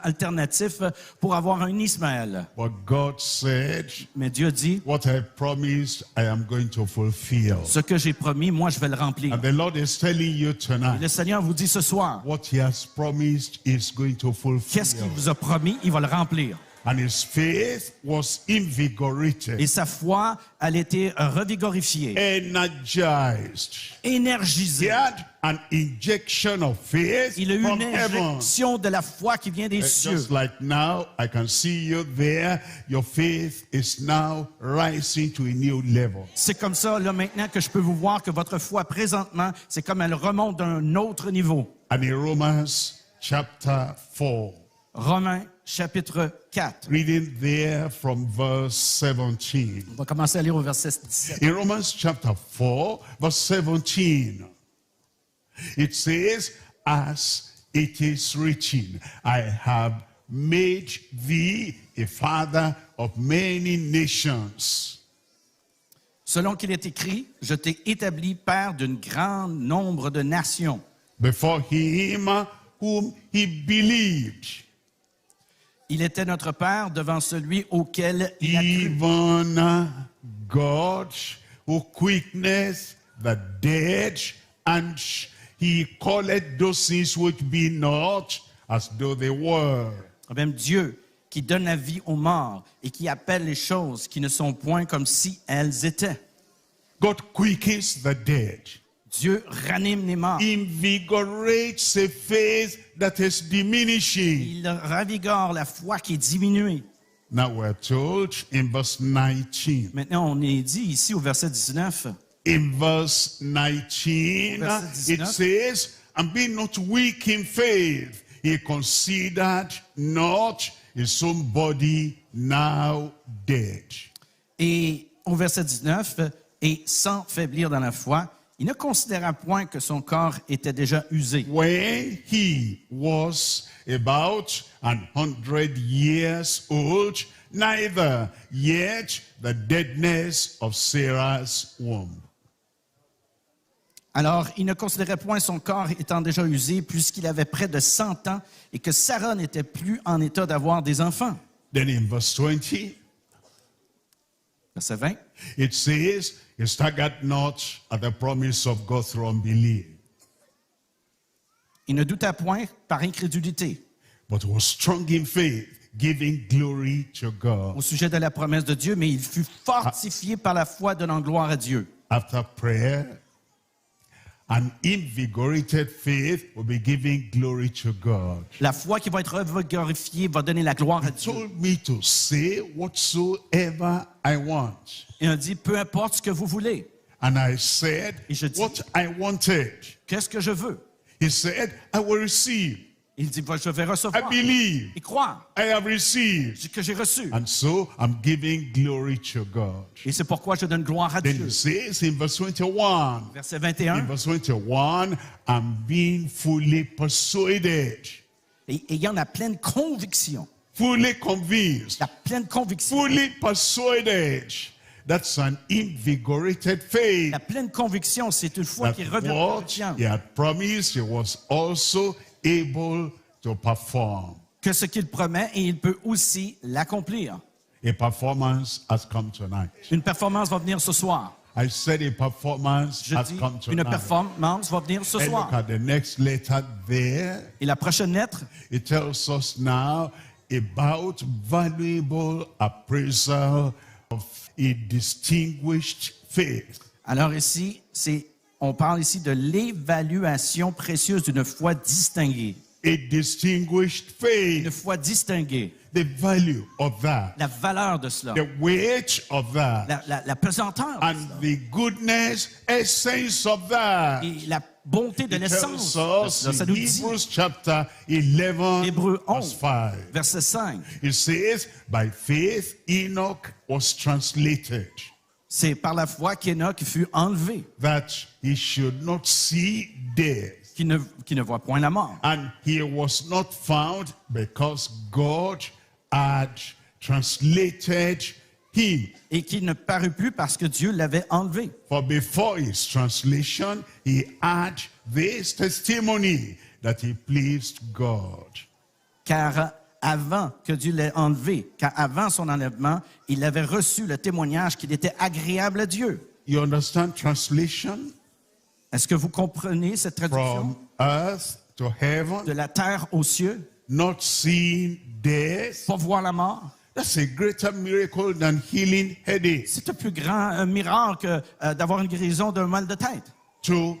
alternatif pour avoir un Ismaël. But God said, Mais Dieu dit, what I promised, I am going to fulfill. ce que j'ai promis, moi, je vais le remplir. And the Lord is telling you Et tonight, le Seigneur vous dit ce soir, what he has promised is going to qu'est-ce qu'il fulfill. vous a promis, il va le remplir. And his faith was invigorated, Et sa foi, elle était revigorifiée, energized. He énergisée. had an injection of faith Il a eu from une heaven. injection de la foi qui vient des cieux. Just like now, I can see you there. Your faith is now rising to a new level. C'est comme ça, là, maintenant que je peux vous voir que votre foi, présentement, c'est comme elle remonte d'un autre niveau. And in Romans chapter 4, Romains, chapitre 4. reading there from verse 17. On va commencer à lire au verset 17. In Romans chapter 4, verse 17, it says, as it is written, I have made thee a father of many nations. Selon qu'il est écrit, je t'ai établi père d'un grand nombre de nations. Before him whom he believed, Il était notre père devant celui auquel il a cru. even God who quickeneth the dead, and he calleth those things which be not as though they were. Même Dieu qui donne la vie aux morts et qui appelle les choses qui ne sont point comme si elles étaient. God quickens the dead, Dieu ranime les morts. invigorates a faith that is diminishing. Il ravigore la foi qui est diminuée. Now we're told in verse 19. Maintenant, on est dit ici au verset 19. In verse 19, Verset it 19. says, and be not weak in faith, he considered not his own body now dead. Et au verset 19, et sans faiblir dans la foi, il ne considéra point que son corps était déjà usé. When he was about 100 years old, neither yet the deadness of Sarah's womb. Alors, il ne considérait point son corps étant déjà usé, puisqu'il avait près de 100 ans et que Sarah n'était plus en état d'avoir des enfants. Then in verse 20, Verset 20. it says, he staggered not at the promise of God through unbelief, Il ne douta point par incrédulité but was strong in faith, giving glory to God. au sujet de la promesse de Dieu, mais il fut fortifié par la foi donnant gloire à Dieu. After prayer, an invigorated faith will be giving glory to God. La foi qui va être revigorifiée va donner la gloire à Dieu. Told me to say whatsoever I want. Et on dit, peu importe ce que vous voulez. And I said Et je dis- what I wanted. Qu'est-ce que je veux? He said, I will receive. Il dit, je vais I recevoir. believe. Et croire I have received. que j'ai reçu. And so I'm giving glory to God. Et c'est pourquoi je donne gloire à Then Dieu. it says in verse 21, Verset in 21. verse 21, I'm being fully persuaded, Et ayant la pleine conviction. fully convinced, La pleine conviction. fully persuaded. That's an invigorated faith. La pleine conviction, c'est une foi That qui est what revigorifiante. he had promised, he was also able to perform. Que ce qu'il promet, et il peut aussi l'accomplir. A performance has come tonight. Une performance va venir ce soir. I said a performance Je has dis, come une tonight. performance va venir ce And look soir. at the next letter there. Et la prochaine lettre, It tells us now about valuable appraisal of a distinguished faith. alors ici, on parle ici de l'évaluation précieuse d'une foi distinguée. A distinguished Une faith. foi distinguée. The value of that. La valeur de cela. The weight of that. La pesanteur de And cela. the goodness, essence of that. Et la bonté de It l'essence tells de us cela. Ça in nous dit, Hebrews chapter 11, Hébreux verse 11, 5. verset 5. It says, by faith Enoch was translated, C'est par la foi qu'Enoch fut enlevé, that he should not see death. qui ne voit point la mort. And he was not found because God had translated him. Et qui ne parut plus parce que Dieu l'avait enlevé. For before his translation, he had this testimony that he pleased God. Car avant que Dieu l'ait enlevé, car avant son enlèvement, il avait reçu le témoignage qu'il était agréable à Dieu. You understand translation? Est-ce que vous comprenez cette traduction? From earth to heaven. De la terre aux cieux. not seeing death. pas voir la mort. That's a greater miracle than healing headache. C'est un plus grand miracle d'avoir une guérison d'un mal de tête. To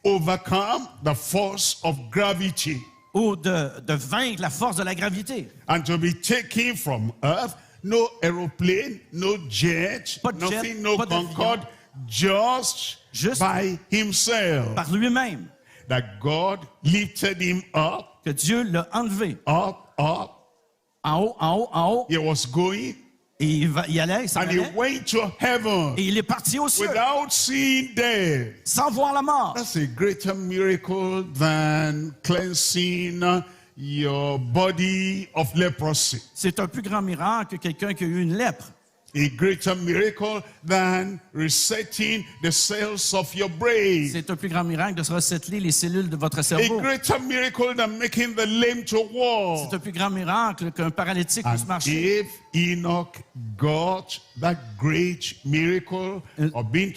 overcome the force of gravity Ou de vaincre la force de la gravité. and to be taken from earth. No aeroplane, no jet, Pas de jet, nothing, no pas d'avion. Concorde, just by himself. Par lui-même. That God lifted him up, Que Dieu l'a enlevé. up. En haut, en haut, en haut. He was going Et il allait, il s'en and he allait. went to heaven Et il est parti au ciel. without seeing death. Sans voir la mort. That's a greater miracle than cleansing your body of leprosy. C'est un plus grand miracle que quelqu'un qui a eu une lèpre. A greater miracle than resetting the cells of your brain. C'est un plus grand miracle de se resetter les cellules de votre A cerveau. greater miracle than making the lame to walk. C'est un plus grand miracle qu'un paralytique puisse And marcher. if Enoch got that great miracle of being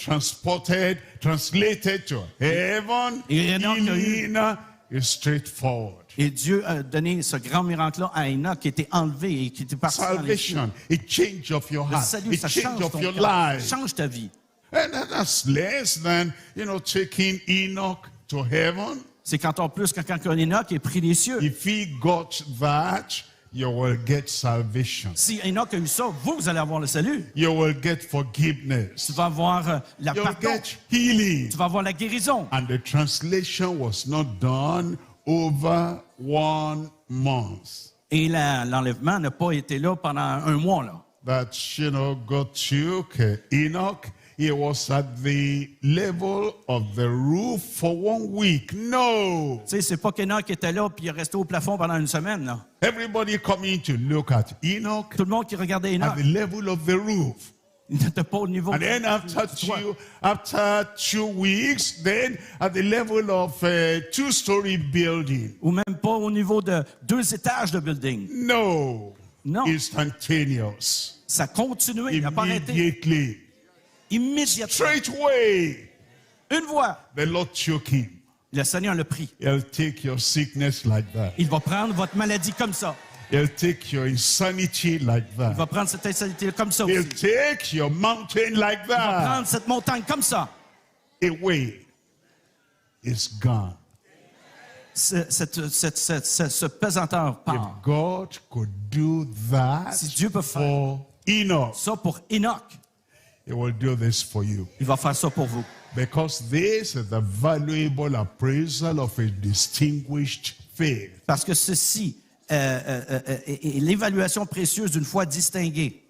translated to heaven, Et Enoch a eu- healing is straightforward. Et Dieu a donné ce grand miracle-là à Enoch qui était enlevé et qui était parti dans les cieux. Salvation, a change of your Le heart, salut, a ça change change of ton your cœur, life. change ta vie. And that's less than, taking Enoch to heaven. C'est encore plus que quand Enoch est pris des cieux. If he got that, you will get salvation. Si Enoch a eu ça, vous allez avoir le salut. You will get forgiveness. Tu vas avoir la You'll pardon. get healing. Tu vas avoir la guérison. And the translation was not done over 1 month. Et l'enlèvement n'a pas été là pendant un mois. Là. That, God took Enoch. He was at the level of the roof for 1 week. No. Tu sais, c'est pas qu'Enoch était là puis il est resté au plafond pendant une semaine. Là. Everybody coming to look at Enoch Tout le monde qui regardait at Enoch the level of the roof. il n'était pas au niveau And then du after 2 weeks, then at the level of a 2-story building. ou même pas au niveau de 2 étages de building. No. Non. Instantaneous. Ça a continué, il n'a pas arrêté. Immediately. Immédiatement. Straightway. Une voix. The Lord took him. Le Seigneur l'a pris. He'll take your sickness like that. Il va prendre votre maladie comme ça. He'll take your insanity like Il va that. prendre cette insanité comme ça He'll aussi. take your mountain like Il va that. prendre cette montagne comme ça. Away. It's gone. Ce pesanteur If part. God could do that Si Dieu peut faire for Enoch, ça pour Enoch, He will do this for you. il va faire ça pour vous. Because this is the valuable appraisal of a distinguished faith. Parce que ceci est l'évaluation précieuse d'une foi distinguée.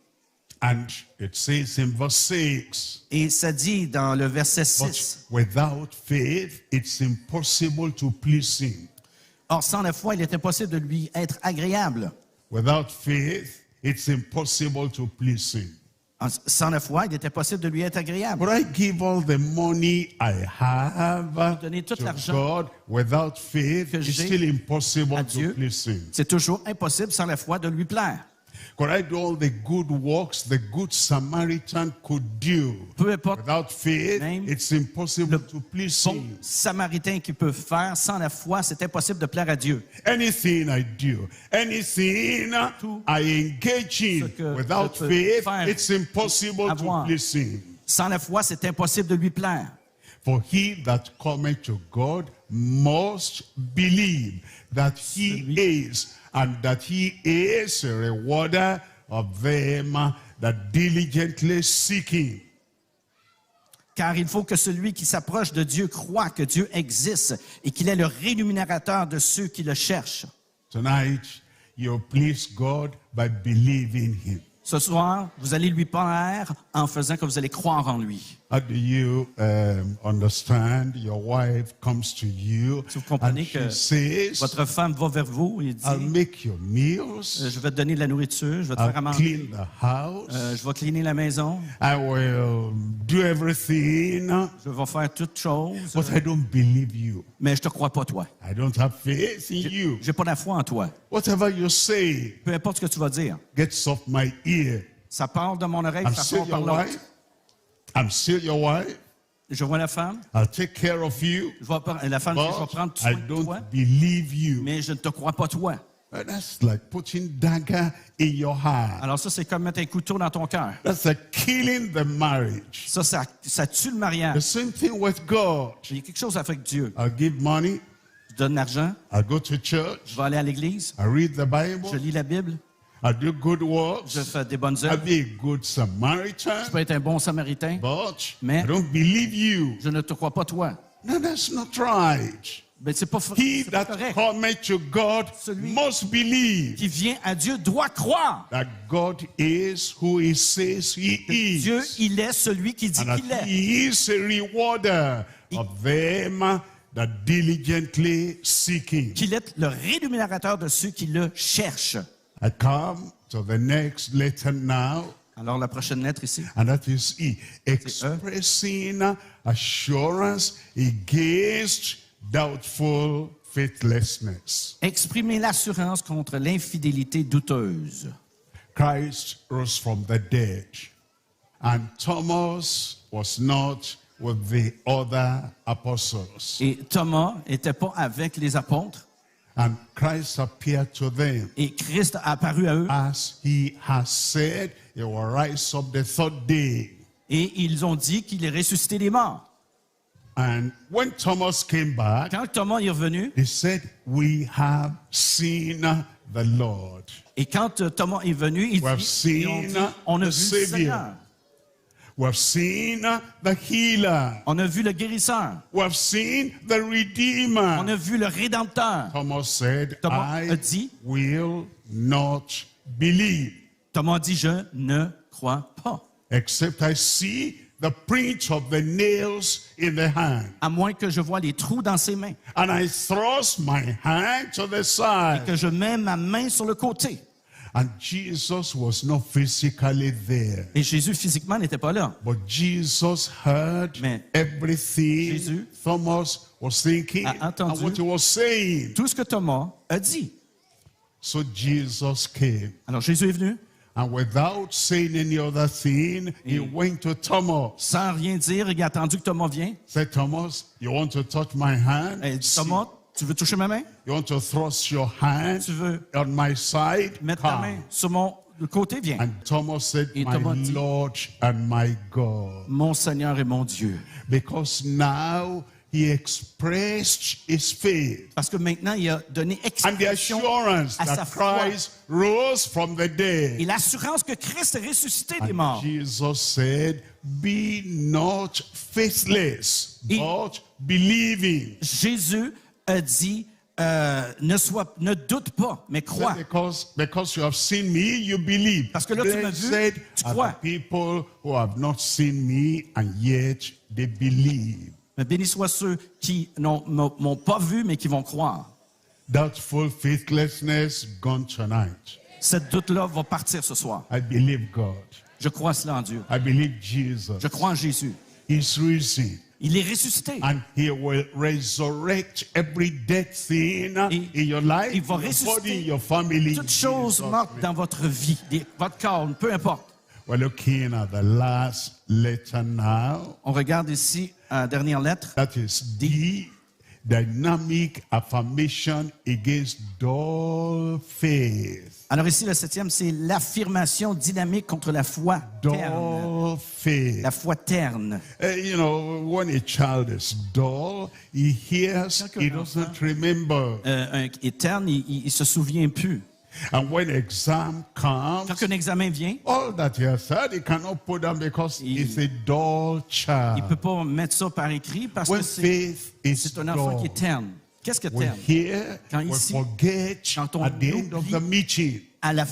And it says in verse 6, Et ça dit dans le verset but 6, without faith, it's impossible to please Him. or sans la foi, il est impossible de lui être agréable. Without faith, it's impossible to please Him. Sans la foi, il est impossible de lui être agréable. But I give all the money I have Donner tout to l'argent God. Without faith, que it's j'ai still impossible à to Dieu. please Him. C'est toujours impossible sans la foi de lui plaire. Could I do all the good works the good Samaritan could do? Peu importe Without faith, Même it's impossible to please bon Him. samaritain qui peut faire sans la foi, c'est impossible de plaire à Dieu. Anything I do, anything Tout I engage in, que without je peux faith, faire, it's impossible to avoir. please Him. Sans la foi, c'est impossible de lui plaire. For he that cometh to God must believe that He is, and that He is a rewarder of them that diligently seek Him. Car il faut que celui qui s'approche de Dieu croit que Dieu existe et qu'il est le rémunérateur de ceux qui le cherchent. Tonight, you please God by believing Him. Ce soir, vous allez lui plaire en faisant que vous allez croire en lui. How do you understand? Your wife comes to you Si vous comprenez and que she says, votre femme va vers vous et dit, I'll make your meals, je vais te donner de la nourriture, je vais te faire à I'll manger, clean the house, je vais cleaner la maison, I will do everything, je vais faire toutes choses, but I don't believe you. mais je te crois pas toi. I don't have faith in you. J'ai pas la foi en toi. Whatever you say Peu importe ce que tu vas dire. gets off my ear. Ça part de mon oreille, I'm ça still part par your l'autre. wife. I'm still your wife. Je vois la femme, I'll take care of you, la femme dit, je vais but prendre I soin de don't toi, believe you. mais je ne te crois pas toi. That's like putting dagger in your heart. Alors ça, c'est comme mettre un couteau dans ton cœur. That's like killing the marriage. Ça tue le The mariage. same thing with God. Il y a quelque chose avec Dieu. I'll give money. Je donne l'argent, I'll go to je church. vais aller à l'église, I read the je Bible. lis la Bible, I do good je works. fais des bonnes I'll œuvres, be a good Samaritan. je peux être un bon samaritain, But Mais- I don't believe you. je ne te crois pas toi. No, that's not right. Mais c'est pas, He c'est pas that correct. cometh to God Celui- must believe Qui vient à Dieu doit croire. that God is who he says he Dieu, is. il est celui qui dit And that qu'il est. he is a rewarder of them that diligently seek him. Qu'il est le rémunérateur de ceux qui le cherchent. I come to the next letter now, Alors la prochaine lettre ici. and that is E. Expressing assurance against doubtful faithlessness. Exprimer l'assurance contre l'infidélité douteuse. Christ rose from the dead, and Thomas was not with the other apostles. Et Thomas n'était pas avec les apôtres. And Christ appeared to them. Et Christ a apparu à eux. As he has said, he will rise up the third day. Et ils ont dit qu'il est ressuscité des morts. And when Thomas came back, Quand Thomas est revenu, he said, we have seen the Lord. et quand Thomas est venu, ils We have ils ont dit, seen on a the vu le Savior. Seigneur. We have seen the healer. On a vu le guérisseur. We have seen the On redeemer. a vu le rédempteur. Thomas said, Thomas a I dit, will not believe Thomas dit, je ne crois pas. except I see the print of the nails in the hand. À moins que je vois les trous dans ses mains. And I thrust my hand to the side. Que je mets ma main sur le côté. And Jesus was not physically there. Et Jésus physiquement n'était pas là. But Jesus heard Mais everything Jésus Thomas was thinking a entendu and what he was saying. tout ce que Thomas a dit. So Jesus came. Alors Jésus est venu, And without saying any other thing, he went to Thomas. sans rien dire, il a attendu que Thomas vienne. Said, Thomas, you want to touch my hand? Et il dit, Thomas, tu veux toucher ma main? You want to thrust your hand Tu veux on my side? mettre ta main Come. sur mon côté? Viens. And Thomas said, Et my Thomas dit, Lord and my God. Mon Seigneur et mon Dieu. Because now he expressed his faith Parce que maintenant, il a donné and the expression assurance à sa that foi. Christ rose from the dead. Et l'assurance que Christ est ressuscité des And morts. Jesus said, be not faithless, Et- but believing. Jésus a dit, ne doute pas, mais crois. Because you have seen me, you believe. Parce que là, tu m'as vu, Blessed tu are crois. the people who have not seen me and yet they believe. Mais béni soient ceux qui m'ont pas vu, mais qui vont croire. Doubtful faithlessness gone tonight. Cette doute-là va partir ce soir. I believe God. Je crois cela en Dieu. I believe Jesus. Je crois en Jésus. He's risen. Il est ressuscité. And he will resurrect every dead thing Et in your life, il va in your ressusciter body, in your family. Toutes choses Jesus' mortes name. dans votre vie, votre corps, peu importe. We're looking at the last letter now. On regarde ici la dernière lettre. That is D, dynamic affirmation against dull faith. Alors ici, le 7e, c'est l'affirmation dynamique contre la foi terne. Dull faith. La foi terne. You know, when a child is dull, he hears, Quand he un enfant- doesn't remember. Et terne, il se souvient plus. And when exam comes, Quand un examen vient, all that he has said, he cannot put down because he's a dull il ne peut child. pas mettre ça par écrit parce When que c'est faith is c'est un enfant qui dull, est terne. Qu'est-ce que we terne? hear, Quand we ici, forget quand on at the end of oublie- the meeting.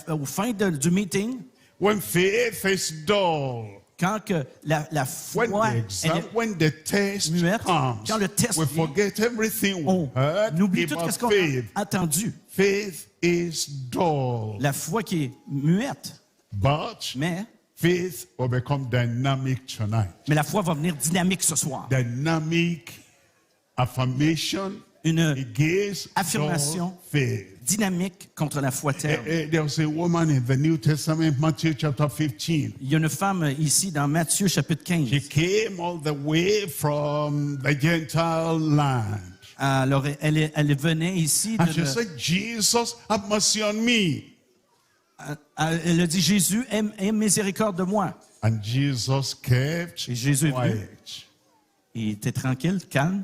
Au fin du meeting, When faith is dull, quand que la foi when the exam, elle est when the test muette, comes, quand le test we vient, forget everything we on heard oublie tout about ce qu'on faith. a entendu. Faith is dull, La foi qui est muette, but mais faith will become dynamic tonight. la foi va venir dynamique ce soir. Dynamic affirmation Une against affirmation dull faith. dynamique contre la foi terne. There was a woman in the New Testament, Matthew chapter 15. Il y a une femme ici dans Matthieu chapitre 15. She came all the way from the Gentile land. Alors, elle venait ici. And she said, Jesus, have mercy on me. Elle a dit, Jésus, aie miséricorde de moi. And Jesus kept Et Jésus est venu. quiet, Il était tranquille, calme.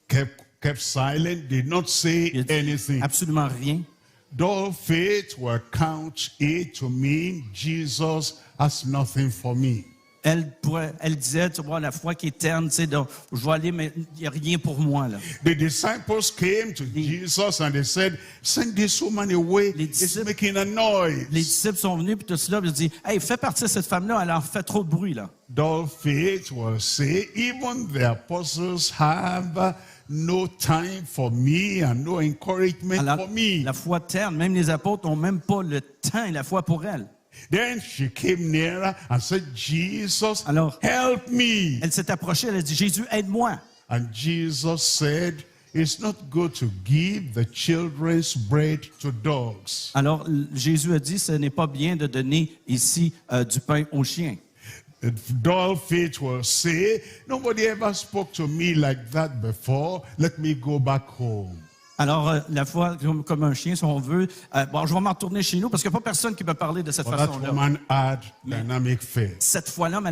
kept silent, did not say Il a dit anything. absolument rien. Dull faith will count it to mean Jesus has nothing for me. Elle disait, tu vois, la foi qui est terne, tu sais, donc, je vais aller, mais il n'y a rien pour moi, là. The disciples came to Jesus and they said, send this woman away, Les it's disciples- making a noise. Les disciples sont venus, puis tout cela, puis ils ont dit, hey, fais partir cette femme-là, elle en fait trop de bruit, là. Dull faith will say, even the apostles have no time for me and no encouragement Alors, for me. la foi terne, même les apôtres n'ont même pas le temps et la foi pour elle. Then she came nearer and said, Jesus, Alors- help me. Elle s'est approchée, elle a dit, Jésus, aide-moi. And Jesus said, it's not good to give the children's bread to dogs. Alors, Jésus a dit, ce n'est pas bien de donner ici du pain aux chiens. The dull faith will say, nobody ever spoke to me like that before. Let me go back home. Alors, la foi, comme un chien, si on veut, bon, je vais m'en retourner chez nous parce qu'il n'y a pas personne qui peut parler de cette But that façon-là. woman had dynamic faith. Cette fois-là, mais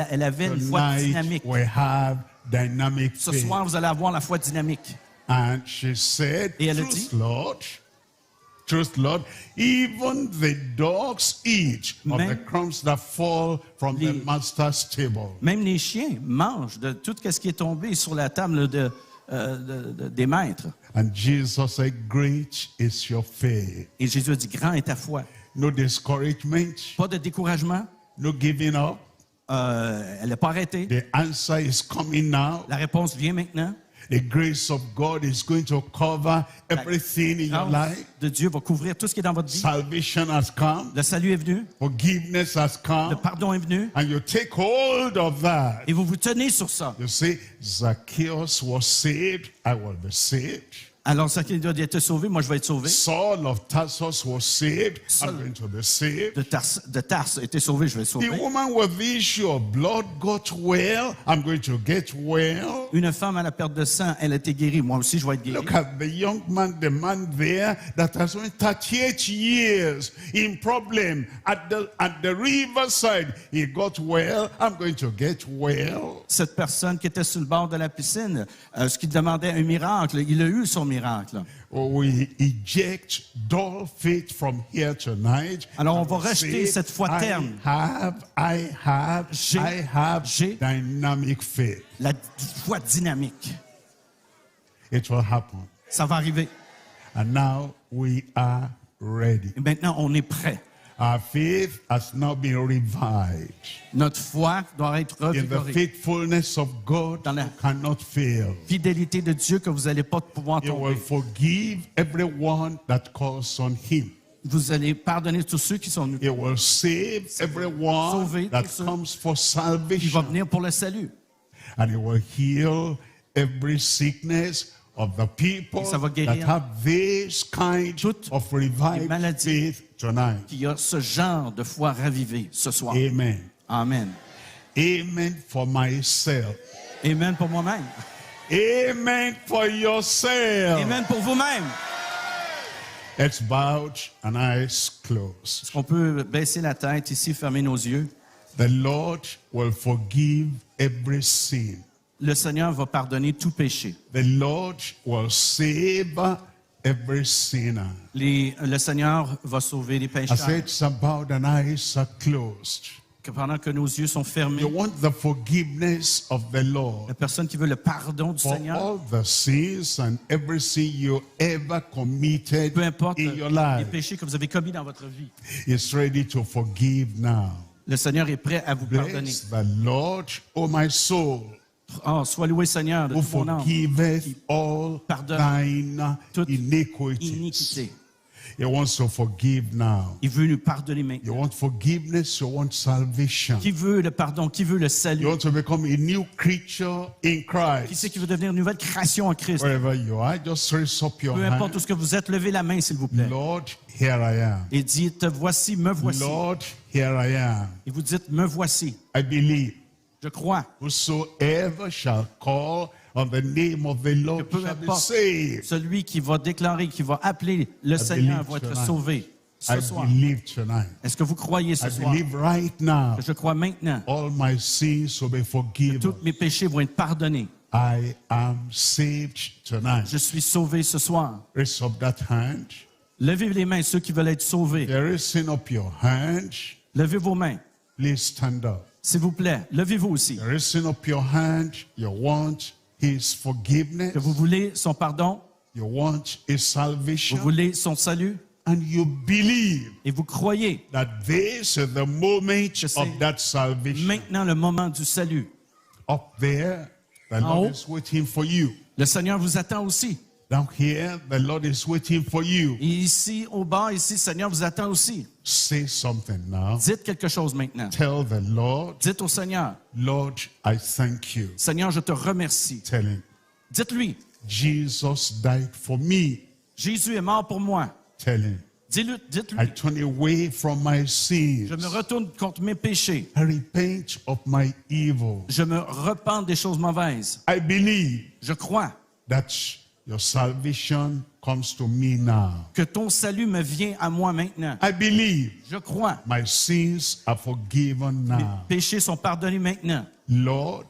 elle avait une foi Tonight dynamique. we have dynamic Ce faith. soir, vous allez avoir la foi dynamique. And she said, Et elle a dit- Truth, Lord, even the dogs eat of Même- the crumbs that fall from the Les- master's table. Même les chiens mangent de tout ce qui est tombé sur la table des maîtres. And Jesus said, great is your faith. Et Jésus a dit, grand est ta foi. No discouragement, Pas de découragement. no giving up. Elle n'a pas arrêté. The answer is coming now. La réponse vient maintenant. The grace of God is going to cover everything in your La grâce life. de Dieu va couvrir tout ce qui est dans votre vie. Salvation has come. Le salut est venu. Forgiveness has Le come. pardon est venu. And you take hold of that. Et vous vous tenez sur ça. You say, Zacchaeus was saved, I will be saved. Alors, ça qui doit être sauvé, moi je vais être sauvé. Saul of Tarsus was saved, Saul- I'm going to be saved. De Tarse a été sauvé, je vais être The sauvé. woman with the issue of blood got well, I'm going to get well. Une femme à la perte de sang, elle a été guérie. Moi aussi, je vais être guéri. Look at the young man, the man there that has spent 38 years in problem at the riverside. He got well, I'm going to get well. Cette personne qui était sur le bord de la piscine, ce qui demandait un miracle, il a eu son miracle. We eject dull faith from here tonight. Alors, on And va we rejeter say, cette foi terne. I have J'ai dynamic faith. la foi dynamique. It will happen. Ça va arriver. And now we are ready. Et maintenant, on est prêt. Our faith has now been revived. Notre foi doit être In the revigorée. faithfulness of God, Dans la- you cannot fail. Fidélité de Dieu que vous n'allez pas pouvoir You will tomber. forgive everyone that calls on him. Vous allez pardonner tous ceux qui sont He will save everyone Sauver that tous ceux comes for qui vont salvation. venir pour le salut. And he will heal every sickness of the people Et ça va that guérir have this kind toutes of les revived maladies. faith tonight. Qu'il y a ce genre de foi ravivée ce soir. Amen. Amen. Amen for myself. Amen pour moi-même. Amen for yourself. Amen pour vous-même. Heads bowed and eyes closed. Est-ce qu'on peut baisser la tête ici, fermer nos yeux? The Lord will forgive every sin. Le Seigneur va pardonner tout péché. The Lord will save every sinner. Le Seigneur va sauver les As pécheurs. heads are bowed and eyes are closed. Que pendant que nos yeux sont fermés, You want the forgiveness of the Lord la personne qui veut le pardon du for Seigneur, all the sins and every sin you ever committed peu importe in your les life. péchés que vous avez commis dans votre vie, Is ready to forgive now. le Seigneur est prêt à vous pardonner. Bless the Lord, O my soul, Oh, sois loué Seigneur de who tout mon âme. forgiveth all pardonne thine toute iniquities. Iniquité. He wants to forgive now. Il veut nous pardonner You maintenant. want forgiveness, you want salvation. Qui veut le pardon? Qui veut le You salut? want to become a new creature in Qui Christ. c'est qui veut devenir une nouvelle création en Christ? Wherever you are, just raise up your Peu importe où hand. ce que vous êtes, levez la main, s'il vous plaît. Lord, here I am. Et dites, voici, me voici. Lord, here I am. Et vous dites, me voici. I believe Je crois. whosoever shall call on the name of the que Lord peu shall be importe, saved. celui qui va déclarer, qui va appeler le Seigneur va être tonight. sauvé ce I soir. believe tonight. Est-ce que vous croyez ce I soir? believe right now Que je crois maintenant all my sins will be forgiven. tous mes péchés vont être pardonnés. I am saved tonight. Je suis sauvé ce soir. Raise up that hand. Levez les mains, ceux qui veulent être sauvés. There is sin up your hand. Levez vos mains, Please stand up. s'il vous plaît. Levez-vous aussi. There is sin up your hand. You want His forgiveness. Que vous voulez son pardon, You want His vous salvation. voulez son salut, And you believe et vous croyez that this is the moment c'est of that salvation. maintenant le moment du salut. Up there, the En Lord haut. is waiting for you. Le Seigneur vous attend aussi. Down here, the Lord is waiting for you. Et ici, au bas, ici, le Seigneur vous attend aussi. Say something now. Dites quelque chose maintenant. Tell the Lord, Dites au Seigneur, Lord, I thank you. Seigneur, je te remercie. Tell him, Dites-lui, Jesus died for me. Jésus est mort pour moi. Tell him, Dites-lui, I turn away from my sins. je me retourne contre mes péchés. I repent of my evil. Je me repens des choses mauvaises. I believe Je crois that your salvation comes to me now. que ton salut me vient à moi maintenant. I believe Je crois. my sins are forgiven Mes now. péchés sont pardonnés maintenant. Lord,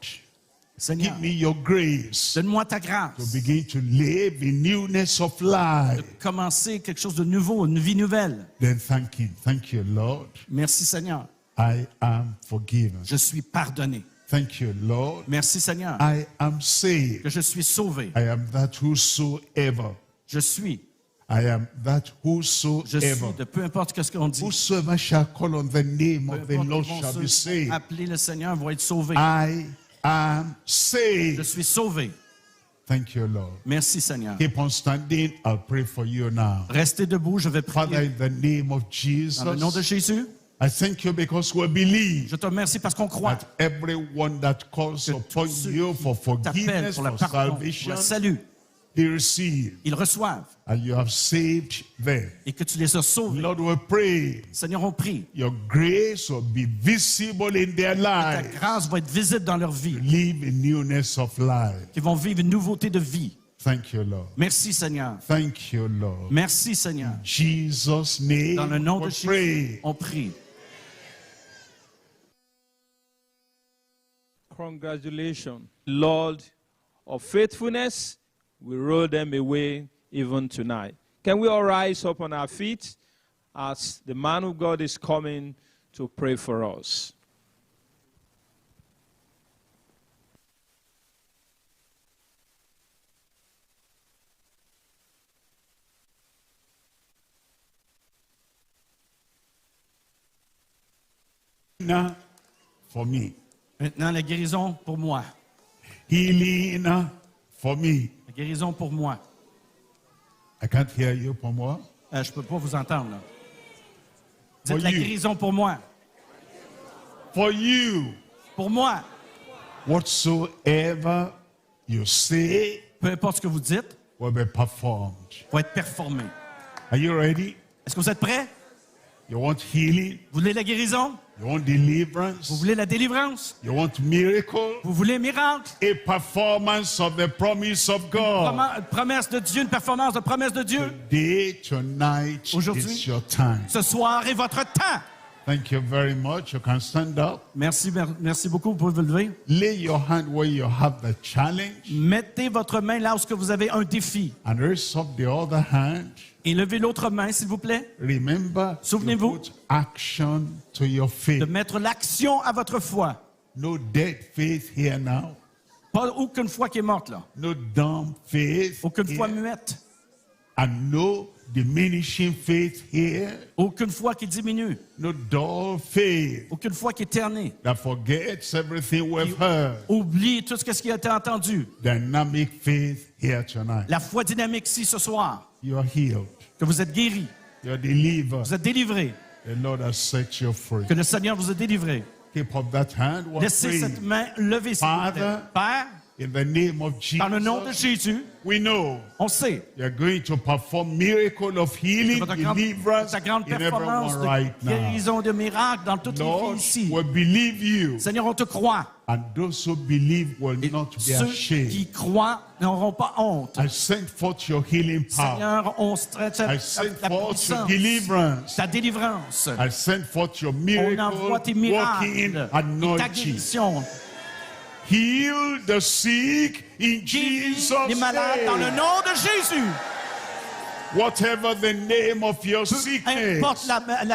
Seigneur, give me your grace donne-moi ta to grâce. begin to live in newness of De life. commencer quelque chose de nouveau, une vie nouvelle. Then thank him. Thank you, Lord. Merci Seigneur. I am forgiven. Je suis pardonné. Thank you, Lord. Merci Seigneur. I am saved. Que je suis sauvé. I am that whosoever. Je suis. I am that Je suis whosoever. de peu importe ce qu'on dit. Whosoever shall call on the name Peu of the importe Lord qui vont shall be se saved. appeler le Seigneur vont être sauvés. I am Je saved. suis sauvé. Thank you, Lord. Merci Seigneur. Keep on standing. I'll pray for you now. Restez debout, je vais Father, prier. in the name of Dans le nom de Jesus, Jésus, I thank you because we believe je te remercie parce qu'on croit. that everyone that calls Que upon tous ceux you for T'appelle forgiveness, pour le for pardon, pour salvation, le salut. they receive, Ils reçoivent and you have saved them. et que tu les as sauvés. Lord, we pray Seigneur, on prie. your grace will be visible in their Ta lives, grâce va être visible dans leur vie. live in newness of life. Qu'ils vont vivre une nouveauté de vie. Thank you, Lord. Merci Seigneur. Thank you, Lord. Merci Seigneur. Jesus' name, Dans le nom de we Jésus, pray. on prie. Congratulations, Lord of faithfulness, we roll them away even tonight. Can we all rise up on our feet as the man of God is coming to pray for us? Now, for me. Maintenant, la guérison pour moi. Healing for me. La guérison pour moi. I can't hear you, pour moi. Je ne peux pas vous entendre. Là. Dites For la you. guérison pour moi. For you, Pour moi. whatsoever you say Peu importe ce que vous dites, will be performed. va être performé. Are you ready? Est-ce que vous êtes prêts? You want healing? Vous voulez la guérison? You want Vous deliverance? voulez la délivrance? You want miracle? Vous voulez un miracle? A performance of the promise of God. Promesse de Dieu, une performance de promesse de Dieu. Today, tonight Aujourd'hui. is your time. Ce soir est votre temps. Thank you very much. You can stand up. Merci beaucoup. Vous pouvez vous lever. Lay your hand where you have the challenge Mettez votre main là où vous avez un défi. and raise up the other hand. Et levez l'autre main, s'il vous plaît. Remember, you Souvenez-vous put action to your faith. De mettre l'action à votre foi. No dead faith here now. Pas aucune foi qui est morte là. No dumb faith Aucune foi here. muette. And no diminishing faith here. Aucune foi qui diminue. No dull faith Aucune foi qui est ternée. that forgets everything we've heard. Oublie tout ce qui a été entendu. Dynamic faith here tonight. La foi dynamique ici ce soir. You are healed. Que vous êtes guéri. You're delivered. Vous êtes délivré. The Lord has set you free. Que le Seigneur vous a délivré. Keep up that hand. We're Laissez praying. cette main levée, s'il vous plaît. Father, Père, in the name of dans le nom de Jesus, Jésus, We know On sait you're going to perform miracle of healing, deliverance ta grande in performance everyone de right now. guérison, de miracles dans toutes les Lord, vies ici. we believe you, Seigneur, on te croit. and those who believe will Et not be ceux ashamed. qui croient n'auront pas honte. I send forth your healing power. Seigneur, on stretch I send la forth your puissance, deliverance. ta délivrance. I send forth your On miracle envoie tes working miracles et ta anointing. guérison. Heal the sick in Guéris Jesus' les malades dans le name. nom de Jésus. Whatever the name of your sickness, Importe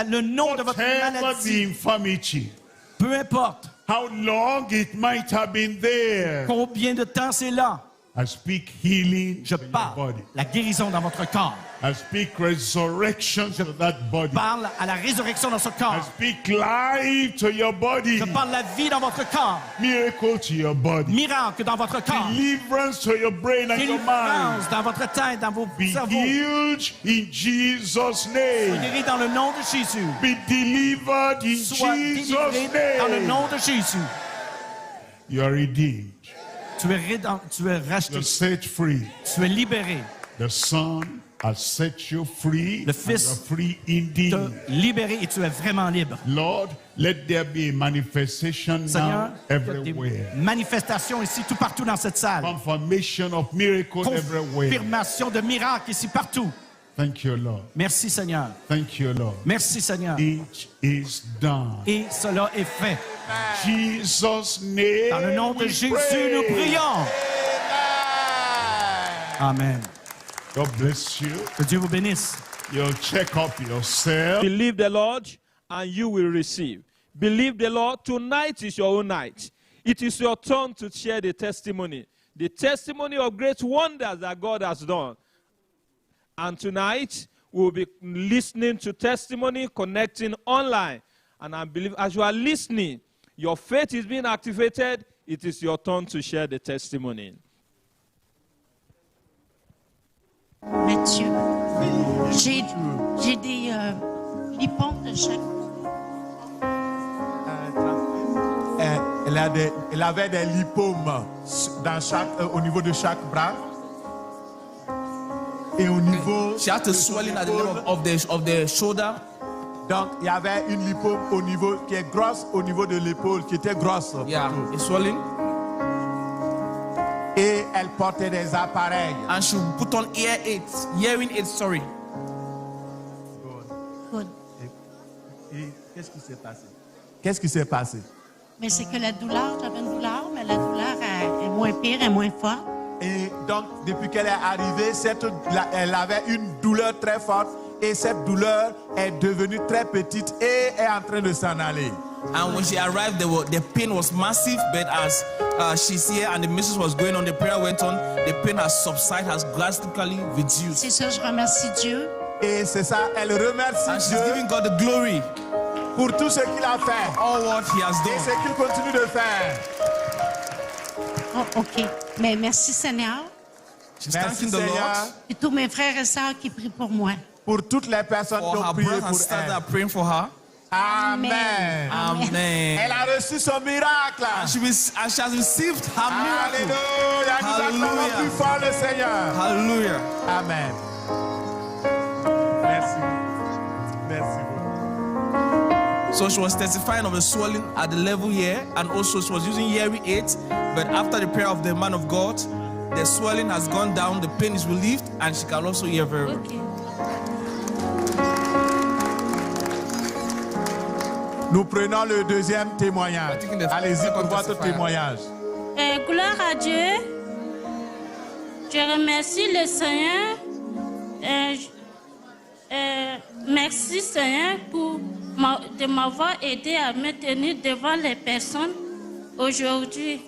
le nom de votre whatever the maladie. infirmity, Peu importe how long it might have been there, combien de temps c'est là. I speak healing Je to your parle body. la guérison dans votre corps. I speak resurrection to that body. Je parle à la résurrection dans ce I corps. speak life to your body. Je parle la vie dans votre corps. Miracle to your body. Miracle dans votre corps. Deliverance to your brain and your mind. Délivrance dans votre tête, dans vos Be cerveaux. healed in Jesus' name. Guéris dans le nom de Jésus. Be delivered in Sois Jesus' délivré dans le name. nom de Jésus. You are redeemed. Tu es racheté. You're set free. Tu es libéré. The Son has set you free. Le And Fils you're free Tu indeed. es libéré et tu es vraiment libre. Lord, let there be a manifestation Seigneur, now il y a des everywhere. manifestations ici, tout partout dans cette salle. Confirmation of miracle everywhere. Confirmation de miracles ici, partout. Thank you, Lord. Merci Seigneur. Thank you, Lord. Merci Seigneur. It is done. Et cela est fait. Jesus' name. Dans le nom de we Jésus, pray. nous prions. Amen. God bless you. Que Dieu vous bénisse. You'll check up yourself. Believe the Lord, and you will receive. Believe the Lord. Tonight is your own night. It is your turn to share the testimony of great wonders that God has done. And tonight, we'll be listening to testimony, connecting online. And I believe as you are listening, your faith is being activated. It is your turn to share the testimony. Mathieu, j'ai des lipomes de chaque. Elle avait des lipomes au niveau de chaque bras. Et au niveau She had a swelling at the level of the shoulder. donc il y avait une lipome au niveau qui est grosse au niveau de l'épaule, qui était grosse. Yeah, plutôt. a swelling. Et elle portait des appareils. And she put on hearing aids, sorry. Good. Et qu'est-ce qui s'est passé? Qu'est-ce qui s'est passé? Mais c'est que la douleur, j'avais une douleur, mais la douleur est moins pire, est moins forte. Et donc, depuis qu'elle est arrivée, elle avait une douleur très forte. Et cette douleur est devenue très petite et est en train de s'en aller. And when she arrived, the pain was massive, but as she's here and the message was going on, the prayer went on, the pain has subsided, has drastically reduced. C'est ça, je remercie Dieu. Et c'est ça, elle remercie And she's Dieu giving God the glory pour tout ce qu'il a fait. all what He has Et ce done. qu'il continue de faire. Oh, OK. Mais merci Seigneur. She's Merci thanking the Seigneur Lord Et tous mes frères et sœurs qui prient pour moi. pour toutes les personnes qui for ont her prié brothers and pour sisters that elle. are praying for her. Amen. Amen. Elle a reçu son miracle. And she has received her miracle. Alléluia. Nous acclamons Hallelujah. plus fort le Seigneur. Hallelujah. Amen. Merci. Merci beaucoup. So she was testifying of a swelling at the level here, and also she was using hearing aids. But after the prayer of the man of God, the swelling has gone down, the pain is relieved, and she can also hear very well. OK. Nous prenons le deuxième témoignage. Allez-y pour votre témoignage. Gloire à Dieu. Je remercie le Seigneur. Merci Seigneur de m'avoir aidé à me tenir devant les personnes aujourd'hui.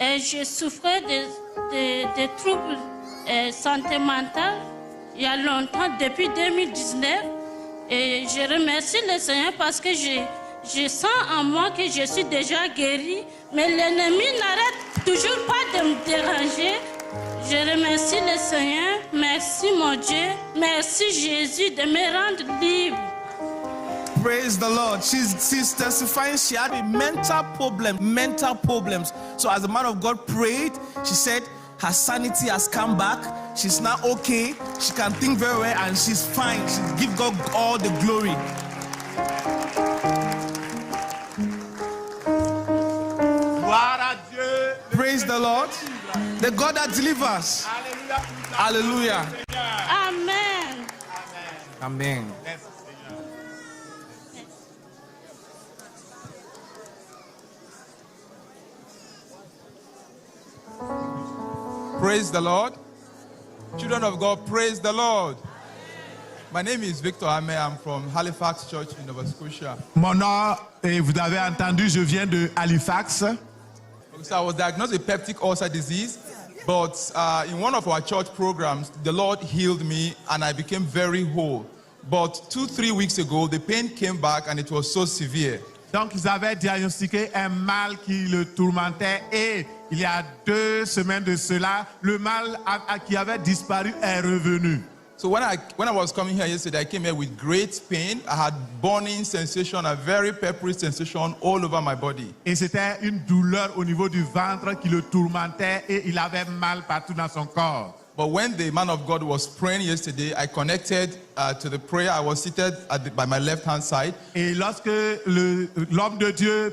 Je souffrais de troubles santé mentale il y a longtemps, depuis 2019. Et je remercie le Seigneur parce que je sens en moi que je suis déjà guérie, mais l'ennemi n'arrête toujours pas de me déranger. Je remercie le Seigneur. Merci mon Dieu. Merci Jésus de me rendre libre. Praise the Lord. She's testifying she had a mental problems. So as the man of God prayed, she said Her sanity has come back. She's now okay. She can think very well and she's fine. She give God all the glory. Praise the Lord. The God that delivers. Hallelujah. Amen. Amen. Praise the Lord. Children of God, praise the Lord. My name is Victor Ame. I'm from Halifax Church in Nova Scotia. Mon nom, vous avez entendu, je viens de Halifax. So I was diagnosed with peptic ulcer disease, but in one of our church programs, the Lord healed me and I became very whole. But 2-3 weeks ago, the pain came back and it was so severe. Donc, ils avaient diagnostiqué un mal qui le tourmentait et il y a 2 semaines de cela, le mal qui avait disparu est revenu. So when I was coming here yesterday, I came here with great pain. I had burning sensation, a very peppery sensation all over my body. Et c'était une douleur au niveau du ventre qui le tourmentait et il avait mal partout dans son corps. But when the man of God was praying yesterday, I connected to the prayer. I was seated by my left-hand side. Et lorsque l'homme de Dieu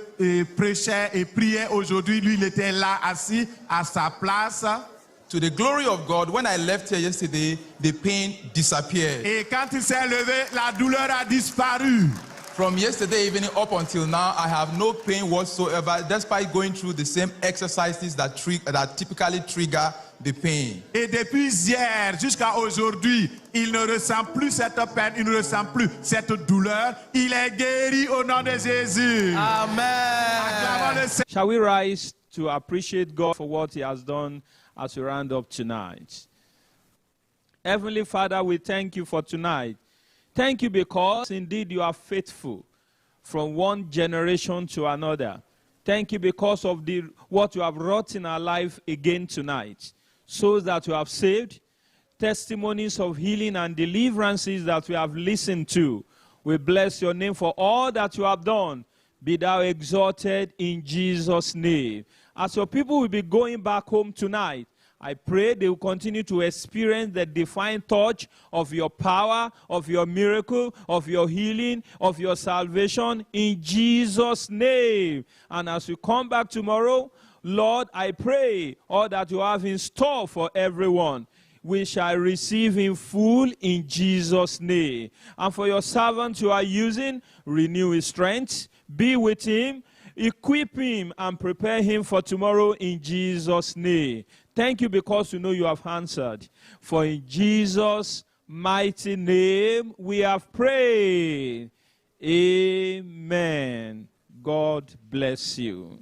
prêchait et priait aujourd'hui, lui, il était là assis à sa place. To the glory of God, when I left here yesterday, the pain disappeared. Et quand il s'est levé, la douleur a disparu. From yesterday evening up until now, I have no pain whatsoever, despite going through the same exercises that typically trigger the pain. Et depuis hier jusqu'à aujourd'hui, il ne ressent plus cette peine, il ne ressent plus cette douleur. Il est guéri au nom de Jésus. Amen. Shall we rise to appreciate God for what He has done as we round up tonight? Heavenly Father, we thank you for tonight. Thank you because indeed you are faithful from one generation to another. Thank you because of what you have wrought in our life again tonight. Souls that you have saved, testimonies of healing and deliverances that we have listened to. We bless your name for all that you have done. Be thou exalted in Jesus' name. As your people will be going back home tonight, I pray they will continue to experience the divine touch of your power, of your miracle, of your healing, of your salvation in Jesus' name. And as we come back tomorrow, Lord, I pray all that you have in store for everyone, we shall receive in full in Jesus' name. And for your servant you are using, renew his strength, be with him, equip him, and prepare him for tomorrow in Jesus' name. Thank you because you know you have answered. For in Jesus' mighty name we have prayed. Amen. God bless you.